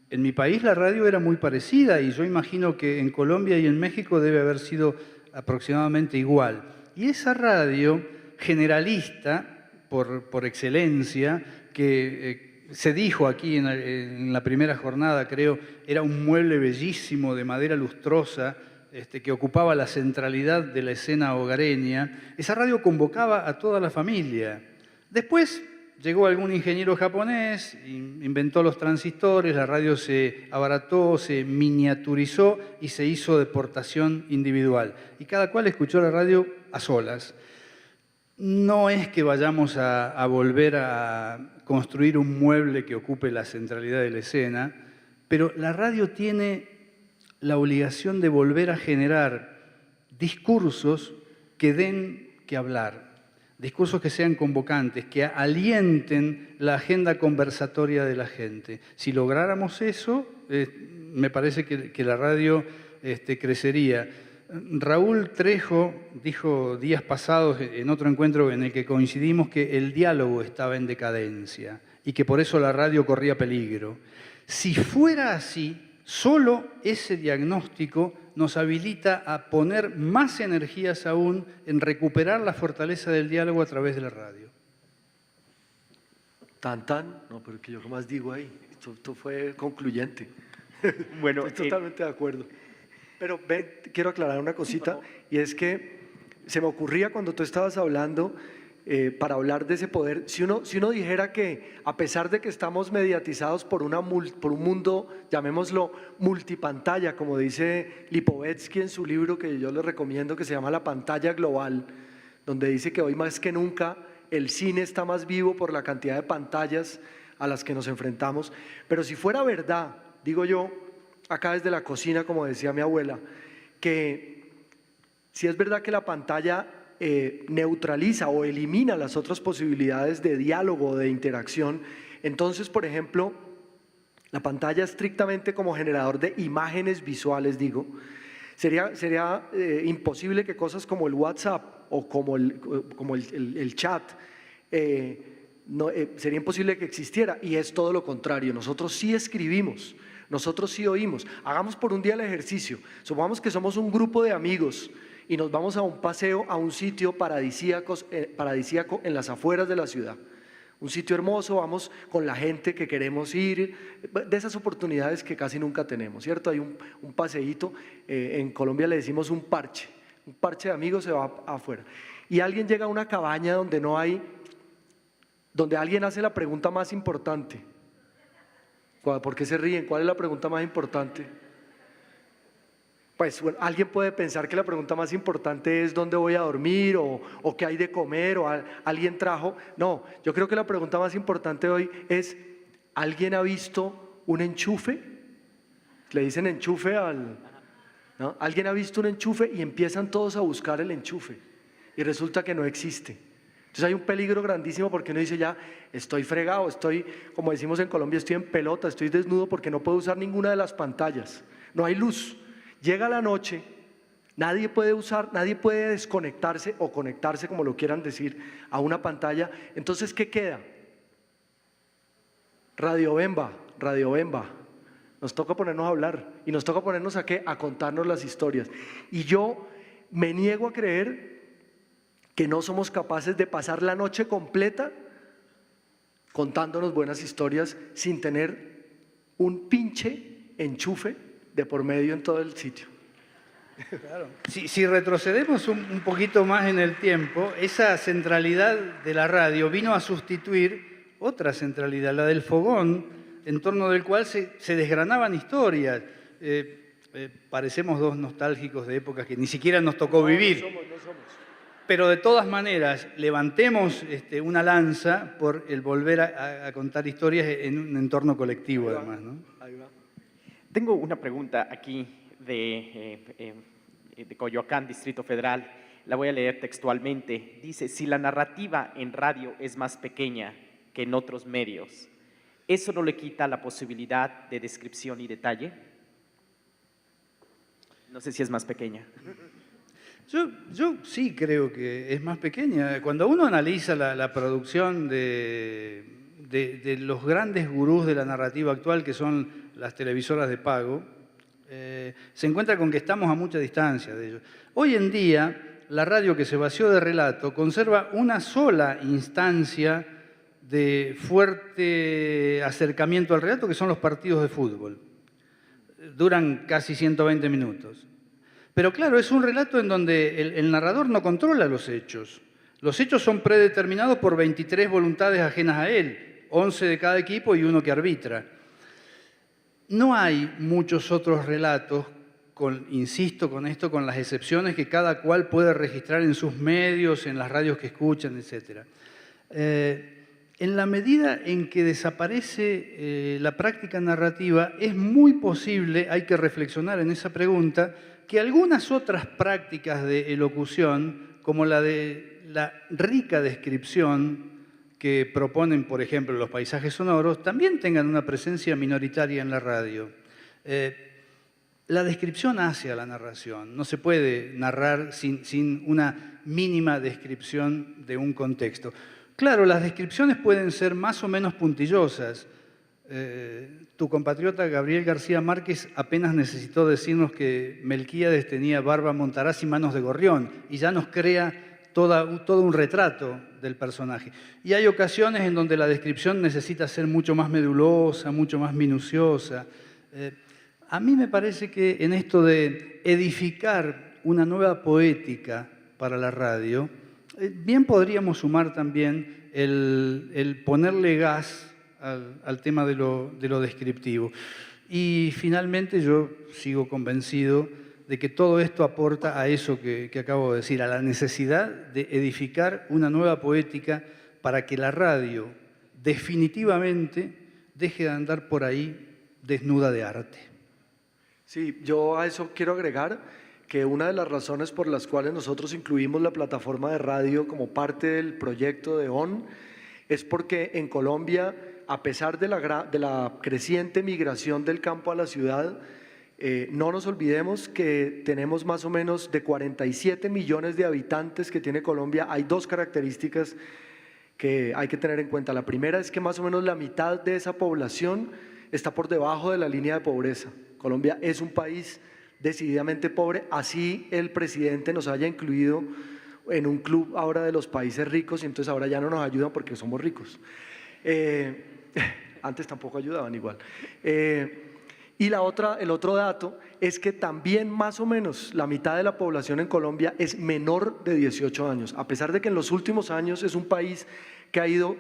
en mi país la radio era muy parecida y yo imagino que en Colombia y en México debe haber sido aproximadamente igual. Y esa radio generalista, por excelencia, que se dijo aquí en la primera jornada, creo, era un mueble bellísimo de madera lustrosa que ocupaba la centralidad de la escena hogareña. Esa radio convocaba a toda la familia. Después llegó algún ingeniero japonés, inventó los transistores, la radio se abarató, se miniaturizó y se hizo de portación individual. Y cada cual escuchó la radio a solas. No es que vayamos a volver a construir un mueble que ocupe la centralidad de la escena, pero la radio tiene la obligación de volver a generar discursos que den que hablar, discursos que sean convocantes, que alienten la agenda conversatoria de la gente. Si lográramos eso, me parece que la radio crecería. Raúl Trejo dijo días pasados en otro encuentro en el que coincidimos que el diálogo estaba en decadencia y que por eso la radio corría peligro. Si fuera así, solo ese diagnóstico nos habilita a poner más energías aún en recuperar la fortaleza del diálogo a través de la radio. No, pero que yo jamás digo ahí, esto fue concluyente. Bueno, estoy totalmente de acuerdo. Pero ven, quiero aclarar una cosita, y es que se me ocurría cuando tú estabas hablando, para hablar de ese poder, si uno dijera que a pesar de que estamos mediatizados por un mundo, llamémoslo multipantalla, como dice Lipovetsky en su libro que yo les recomiendo, que se llama La pantalla global, donde dice que hoy más que nunca el cine está más vivo por la cantidad de pantallas a las que nos enfrentamos. Pero si fuera verdad, digo yo, acá desde la cocina, como decía mi abuela, que si es verdad que la pantalla neutraliza o elimina las otras posibilidades de diálogo, de interacción, entonces, por ejemplo, la pantalla estrictamente como generador de imágenes visuales, digo, sería imposible que cosas como el WhatsApp o como el chat, sería imposible que existiera, y es todo lo contrario. Nosotros sí escribimos, nosotros sí oímos. Hagamos por un día el ejercicio. Supongamos que somos un grupo de amigos y nos vamos a un paseo a un sitio paradisíaco en las afueras de la ciudad. Un sitio hermoso, vamos con la gente que queremos ir, de esas oportunidades que casi nunca tenemos, ¿cierto? Hay un paseíto, en Colombia le decimos un parche de amigos se va afuera. Y alguien llega a una cabaña donde alguien hace la pregunta más importante. ¿Por qué se ríen? ¿Cuál es la pregunta más importante? Pues bueno, alguien puede pensar que la pregunta más importante es ¿dónde voy a dormir? O ¿qué hay de comer? O ¿alguien trajo? No, yo creo que la pregunta más importante hoy es ¿alguien ha visto un enchufe? Le dicen enchufe ¿no? Alguien ha visto un enchufe y empiezan todos a buscar el enchufe y resulta que no existe. Entonces hay un peligro grandísimo porque uno dice ya estoy fregado, como decimos en Colombia, estoy en pelota, estoy desnudo porque no puedo usar ninguna de las pantallas, no hay luz. Llega la noche, nadie puede desconectarse o conectarse, como lo quieran decir, a una pantalla. Entonces, ¿qué queda? Radio Bemba, Radio Bemba. Nos toca ponernos a hablar y nos toca ponernos a qué, a contarnos las historias. Y yo me niego a creer que no somos capaces de pasar la noche completa contándonos buenas historias sin tener un pinche enchufe de por medio en todo el sitio. Claro. Si retrocedemos un poquito más en el tiempo, esa centralidad de la radio vino a sustituir otra centralidad, la del fogón, en torno del cual se desgranaban historias. Parecemos dos nostálgicos de épocas que ni siquiera nos tocó vivir. No somos. Pero de todas maneras, levantemos una lanza por el volver a contar historias en un entorno colectivo, además, ¿no? Ahí va. Tengo una pregunta aquí de Coyoacán, Distrito Federal. La voy a leer textualmente. Dice, si la narrativa en radio es más pequeña que en otros medios, ¿eso no le quita la posibilidad de descripción y detalle? No sé si es más pequeña. Yo sí creo que es más pequeña. Cuando uno analiza la producción de los grandes gurús de la narrativa actual, que son las televisoras de pago, se encuentra con que estamos a mucha distancia de ellos. Hoy en día, la radio que se vació de relato conserva una sola instancia de fuerte acercamiento al relato, que son los partidos de fútbol. Duran casi 120 minutos. Pero claro, es un relato en donde el narrador no controla los hechos. Los hechos son predeterminados por 23 voluntades ajenas a él, 11 de cada equipo y uno que arbitra. No hay muchos otros relatos, insisto con esto, con las excepciones que cada cual puede registrar en sus medios, en las radios que escuchan, etc. En la medida en que desaparece la práctica narrativa, es muy posible, hay que reflexionar en esa pregunta, que algunas otras prácticas de elocución, como la de la rica descripción que proponen, por ejemplo, los paisajes sonoros, también tengan una presencia minoritaria en la radio. La descripción hace a la narración. No se puede narrar sin una mínima descripción de un contexto. Claro, las descripciones pueden ser más o menos puntillosas. Tu compatriota Gabriel García Márquez apenas necesitó decirnos que Melquíades tenía barba montaraz y manos de gorrión, y ya nos crea todo un retrato del personaje. Y hay ocasiones en donde la descripción necesita ser mucho más medulosa, mucho más minuciosa. A mí me parece que en esto de edificar una nueva poética para la radio, bien podríamos sumar también el ponerle gas al tema de lo descriptivo. Y finalmente yo sigo convencido de que todo esto aporta a eso que acabo de decir, a la necesidad de edificar una nueva poética para que la radio definitivamente deje de andar por ahí desnuda de arte. Sí, yo a eso quiero agregar que una de las razones por las cuales nosotros incluimos la plataforma de radio como parte del proyecto de ON es porque en Colombia, a pesar de la creciente migración del campo a la ciudad, no nos olvidemos que tenemos más o menos de 47 millones de habitantes que tiene Colombia. Hay dos características que hay que tener en cuenta. La primera es que más o menos la mitad de esa población está por debajo de la línea de pobreza. Colombia es un país decididamente pobre, así el presidente nos haya incluido en un club ahora de los países ricos y entonces ahora ya no nos ayudan porque somos ricos. Antes tampoco ayudaban igual. Y el otro dato es que también más o menos la mitad de la población en Colombia es menor de 18 años. A pesar de que en los últimos años es un país que ha ido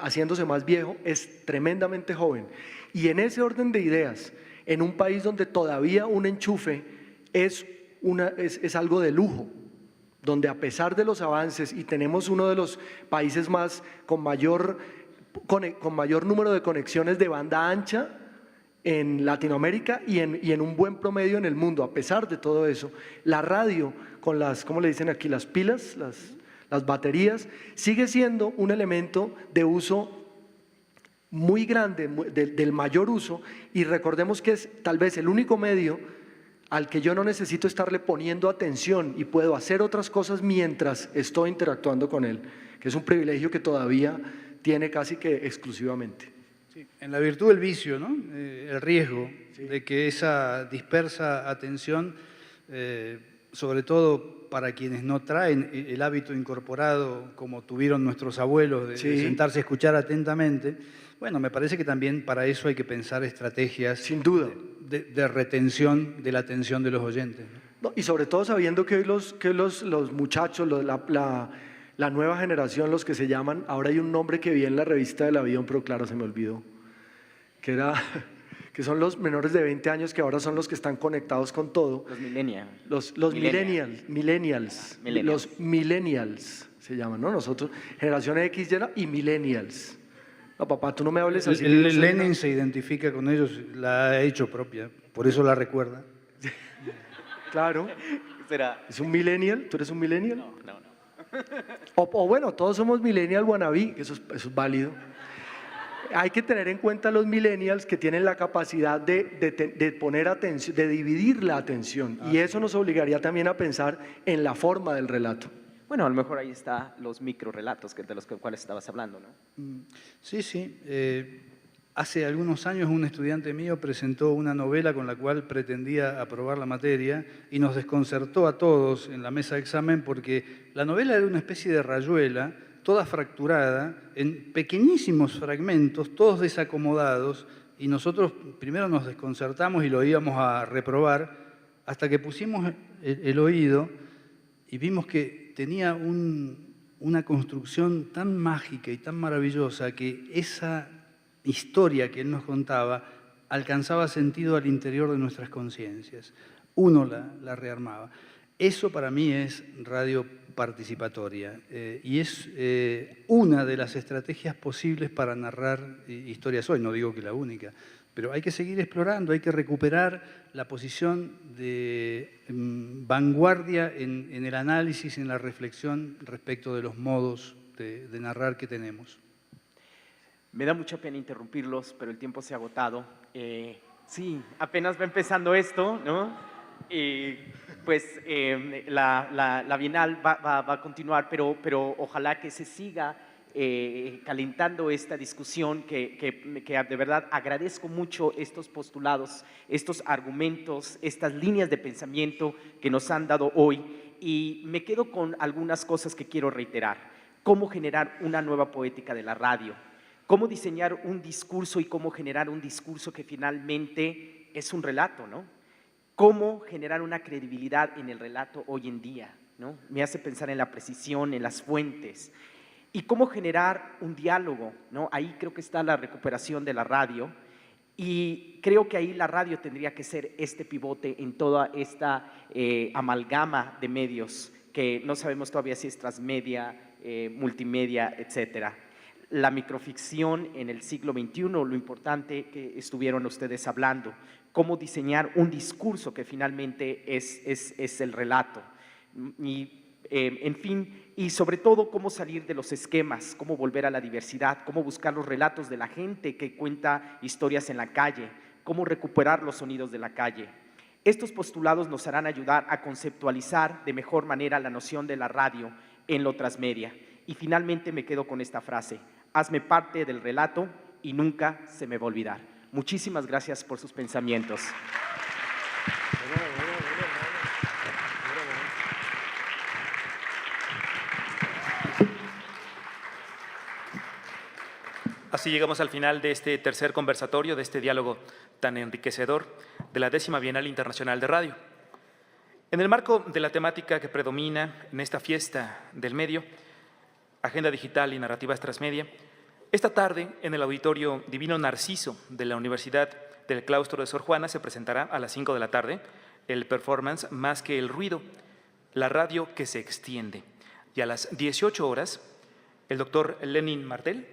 haciéndose más viejo, es tremendamente joven. Y en ese orden de ideas, en un país donde todavía un enchufe es algo de lujo, donde a pesar de los avances y tenemos uno de los países con mayor número de conexiones de banda ancha en Latinoamérica y en un buen promedio en el mundo, a pesar de todo eso, la radio con las, ¿cómo le dicen aquí? Las pilas, las baterías, sigue siendo un elemento de uso muy grande, del mayor uso, y recordemos que es tal vez el único medio al que yo no necesito estarle poniendo atención y puedo hacer otras cosas mientras estoy interactuando con él, que es un privilegio que todavía tiene casi que exclusivamente. Sí, en la virtud del vicio, ¿no? El riesgo de que esa dispersa atención, sobre todo para quienes no traen el hábito incorporado como tuvieron nuestros abuelos de sentarse a escuchar atentamente, bueno, me parece que también para eso hay que pensar estrategias Sin duda. de retención de la atención de los oyentes, ¿no? No, y sobre todo sabiendo que hoy los muchachos, la nueva generación, los que se llaman, ahora hay un nombre que vi en la revista del avión, pero claro, se me olvidó, que son los menores de 20 años, que ahora son los que están conectados con todo. Los millennials. Los millennials se llaman, ¿no? Nosotros, generación X y millennials. No, papá, tú no me hables así. Lenin se identifica con ellos, la ha hecho propia, por eso la recuerda. Claro. ¿Será? ¿Es un millennial? ¿Tú eres un millennial? No. O bueno, todos somos millennial wannabe, que eso es válido. Hay que tener en cuenta los millennials que tienen la capacidad de poner atención, de dividir la atención. Y eso nos obligaría también a pensar en la forma del relato. Bueno, a lo mejor ahí están los microrelatos de los cuales estabas hablando, ¿no? Sí. Hace algunos años un estudiante mío presentó una novela con la cual pretendía aprobar la materia y nos desconcertó a todos en la mesa de examen porque la novela era una especie de rayuela, toda fracturada, en pequeñísimos fragmentos, todos desacomodados, y nosotros primero nos desconcertamos y lo íbamos a reprobar, hasta que pusimos el oído y vimos que tenía una construcción tan mágica y tan maravillosa que esa historia que él nos contaba alcanzaba sentido al interior de nuestras conciencias. Uno la rearmaba. Eso para mí es radio participatoria y es una de las estrategias posibles para narrar historias hoy. No digo que la única, pero hay que seguir explorando, hay que recuperar la posición de vanguardia en el análisis, en la reflexión respecto de los modos de narrar que tenemos. Me da mucha pena interrumpirlos, pero el tiempo se ha agotado. Sí, apenas va empezando esto, ¿no? Pues la Bienal va a continuar, pero ojalá que se siga calentando esta discusión, que de verdad agradezco mucho estos postulados, estos argumentos, estas líneas de pensamiento que nos han dado hoy, y me quedo con algunas cosas que quiero reiterar. Cómo generar una nueva poética de la radio, cómo diseñar un discurso y cómo generar un discurso que finalmente es un relato, ¿no? Cómo generar una credibilidad en el relato hoy en día, ¿no? Me hace pensar en la precisión, en las fuentes. Y cómo generar un diálogo, ¿no? Ahí creo que está la recuperación de la radio, y creo que ahí la radio tendría que ser este pivote en toda esta amalgama de medios, que no sabemos todavía si es transmedia, multimedia, etcétera. La microficción en el siglo XXI, lo importante que estuvieron ustedes hablando, cómo diseñar un discurso que finalmente es el relato. Y, en fin, y sobre todo cómo salir de los esquemas, cómo volver a la diversidad, cómo buscar los relatos de la gente que cuenta historias en la calle, cómo recuperar los sonidos de la calle. Estos postulados nos harán ayudar a conceptualizar de mejor manera la noción de la radio en lo transmedia. Y finalmente me quedo con esta frase: hazme parte del relato y nunca se me va a olvidar. Muchísimas gracias por sus pensamientos. Así llegamos al final de este tercer conversatorio, de este diálogo tan enriquecedor de la 10ª Bienal Internacional de Radio. En el marco de la temática que predomina en esta fiesta del medio, Agenda Digital y Narrativas Transmedia, esta tarde en el Auditorio Divino Narciso de la Universidad del Claustro de Sor Juana se presentará a las 5 de la tarde el performance Más que el ruido, la radio que se extiende. Y a las 18 horas, el doctor Lenin Martel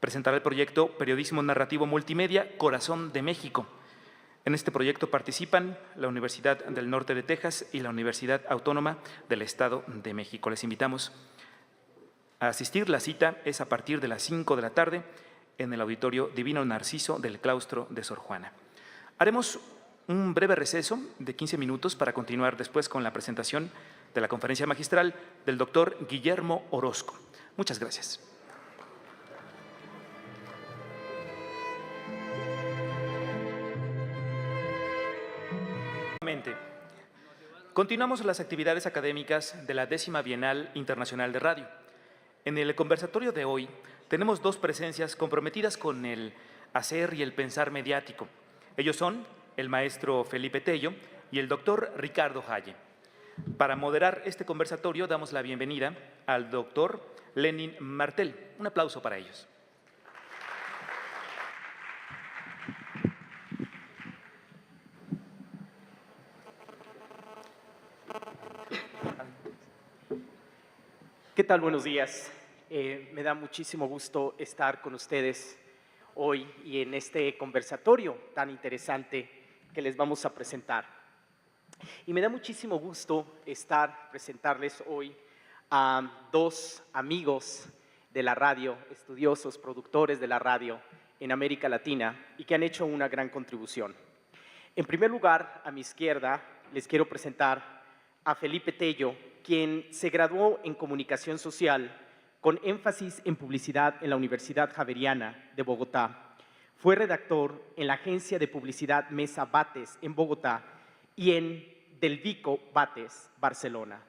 presentará el proyecto Periodismo Narrativo Multimedia Corazón de México. En este proyecto participan la Universidad del Norte de Texas y la Universidad Autónoma del Estado de México. Les invitamos a asistir. La cita es a partir de las 5 de la tarde en el Auditorio Divino Narciso del Claustro de Sor Juana. Haremos un breve receso de 15 minutos para continuar después con la presentación de la conferencia magistral del doctor Guillermo Orozco. Muchas gracias. Continuamos las actividades académicas de la 10ª Bienal Internacional de Radio. En el conversatorio de hoy tenemos dos presencias comprometidas con el hacer y el pensar mediático. Ellos son el maestro Felipe Tello y el doctor Ricardo Haye. Para moderar este conversatorio damos la bienvenida al doctor Lenin Martel. Un aplauso para ellos. ¿Qué tal? Buenos días. Me da muchísimo gusto estar con ustedes hoy y en este conversatorio tan interesante que les vamos a presentar. Y me da muchísimo gusto presentarles hoy a dos amigos de la radio, estudiosos, productores de la radio en América Latina y que han hecho una gran contribución. En primer lugar, a mi izquierda, les quiero presentar a Felipe Tello, quien se graduó en Comunicación Social con énfasis en publicidad en la Universidad Javeriana de Bogotá. Fue redactor en la agencia de publicidad Mesa Bates en Bogotá y en Delvico Bates, Barcelona.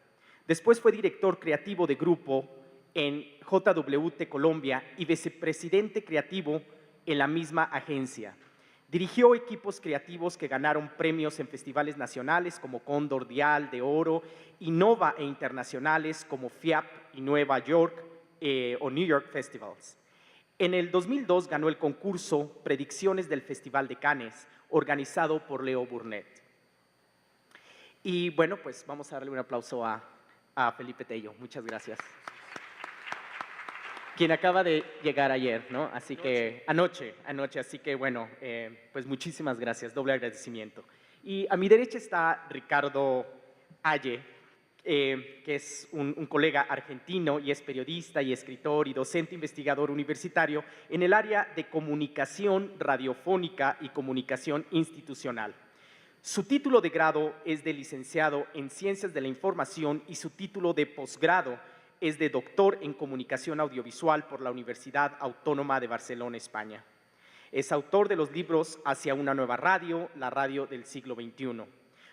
Después fue director creativo de grupo en JWT Colombia y vicepresidente creativo en la misma agencia. Dirigió equipos creativos que ganaron premios en festivales nacionales como Cóndor Dial de Oro, Innova e internacionales como FIAP y Nueva York o New York Festivals. En el 2002 ganó el concurso Predicciones del Festival de Cannes, organizado por Leo Burnett. Y bueno, pues vamos a darle un aplauso a Felipe Tello. Muchas gracias. Quien acaba de llegar ayer, ¿no? Así que anoche, así que bueno, pues muchísimas gracias, doble agradecimiento. Y a mi derecha está Ricardo Haye, que es un colega argentino y es periodista y escritor y docente investigador universitario en el área de comunicación radiofónica y comunicación institucional. Su título de grado es de licenciado en Ciencias de la Información y su título de posgrado es de doctor en Comunicación Audiovisual por la Universidad Autónoma de Barcelona, España. Es autor de los libros Hacia una nueva radio, la radio del siglo XXI,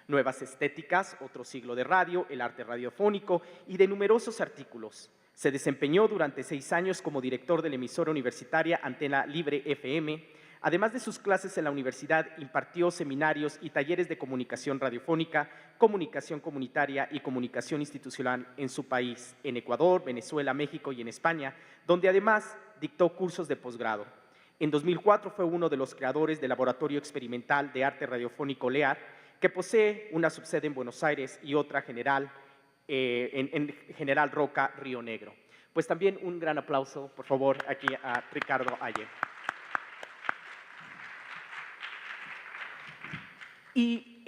Nuevas estéticas, otro siglo de radio, el arte radiofónico y de numerosos artículos. Se desempeñó durante 6 años como director de la emisora universitaria Antena Libre FM. Además de sus clases en la universidad, impartió seminarios y talleres de comunicación radiofónica, comunicación comunitaria y comunicación institucional en su país, en Ecuador, Venezuela, México y en España, donde además dictó cursos de posgrado. En 2004 fue uno de los creadores del Laboratorio Experimental de Arte Radiofónico LEAR, que posee una subsede en Buenos Aires y otra en General Roca, Río Negro. Pues también un gran aplauso, por favor, aquí a Ricardo Haye. Y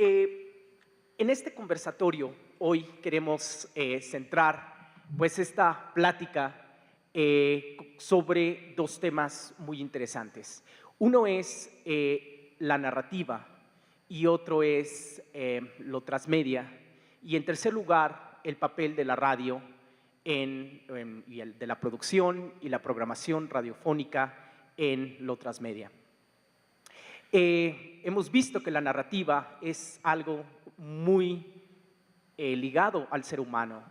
en este conversatorio hoy queremos centrar pues esta plática sobre 2 temas muy interesantes. Uno es la narrativa y otro es lo transmedia. Y en tercer lugar, el papel de la radio y el de la producción y la programación radiofónica en lo transmedia. Hemos visto que la narrativa es algo muy ligado al ser humano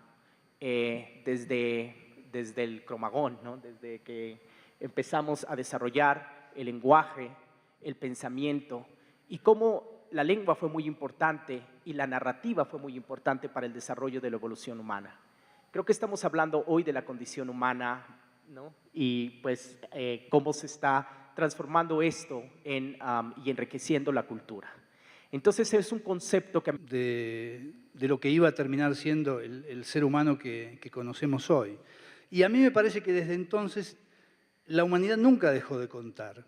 desde el Cromagón, ¿no? Desde que empezamos a desarrollar el lenguaje, el pensamiento y cómo la lengua fue muy importante y la narrativa fue muy importante para el desarrollo de la evolución humana. Creo que estamos hablando hoy de la condición humana, ¿no? Y pues cómo se está transformando esto y enriqueciendo la cultura. Entonces es un concepto que... de lo que iba a terminar siendo el ser humano que conocemos hoy. Y a mí me parece que desde entonces la humanidad nunca dejó de contar,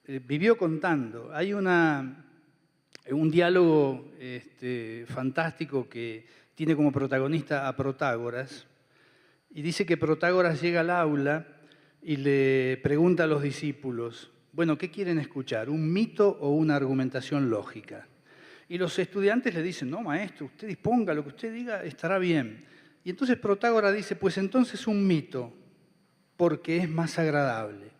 vivió contando. Hay un diálogo fantástico que tiene como protagonista a Protágoras y dice que Protágoras llega al aula y le pregunta a los discípulos, bueno, ¿qué quieren escuchar? ¿Un mito o una argumentación lógica? Y los estudiantes le dicen, no, maestro, usted disponga, lo que usted diga estará bien. Y entonces Protágoras dice, pues entonces un mito, porque es más agradable.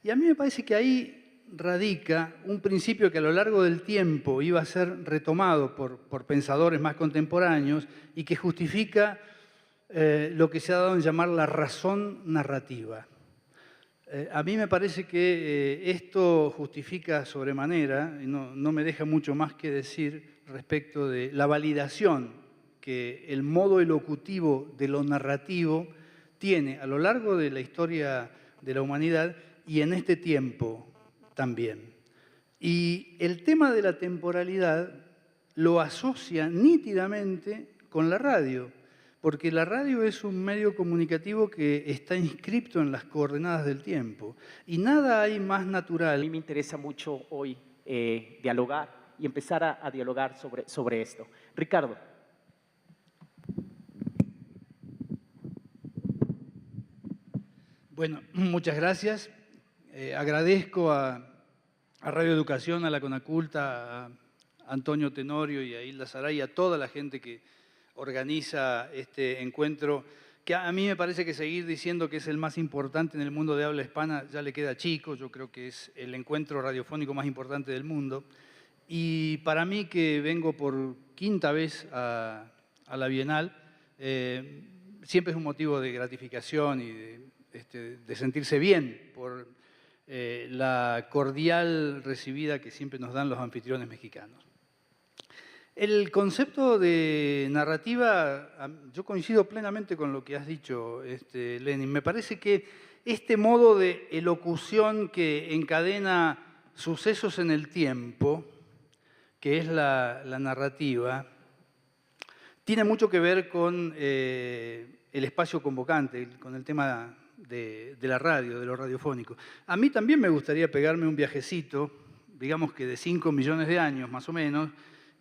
Y a mí me parece que ahí radica un principio que a lo largo del tiempo iba a ser retomado por pensadores más contemporáneos y que justifica lo que se ha dado en llamar la razón narrativa. A mí me parece que esto justifica sobremanera, y no me deja mucho más que decir respecto de la validación que el modo elocutivo de lo narrativo tiene a lo largo de la historia de la humanidad y en este tiempo también. Y el tema de la temporalidad lo asocia nítidamente con la radio, porque la radio es un medio comunicativo que está inscripto en las coordenadas del tiempo. Y nada hay más A mí natural. me interesa mucho hoy dialogar y empezar a dialogar sobre esto. Ricardo. Bueno, muchas gracias. Agradezco a Radio Educación, a la Conaculta, a Antonio Tenorio y a Hilda Saray y a toda la gente que organiza este encuentro, que a mí me parece que seguir diciendo que es el más importante en el mundo de habla hispana ya le queda chico. Yo creo que es el encuentro radiofónico más importante del mundo. Y para mí, que vengo por quinta vez a la Bienal, siempre es un motivo de gratificación y de sentirse bien por la cordial recibida que siempre nos dan los anfitriones mexicanos. El concepto de narrativa, yo coincido plenamente con lo que has dicho, Lenin. Me parece que este modo de elocución que encadena sucesos en el tiempo, que es la narrativa, tiene mucho que ver con el espacio convocante, con el tema de la radio, de lo radiofónico. A mí también me gustaría pegarme un viajecito, digamos que de 5 millones de años más o menos,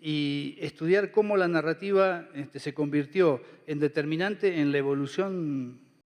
y estudiar cómo la narrativa se convirtió en determinante en la evolución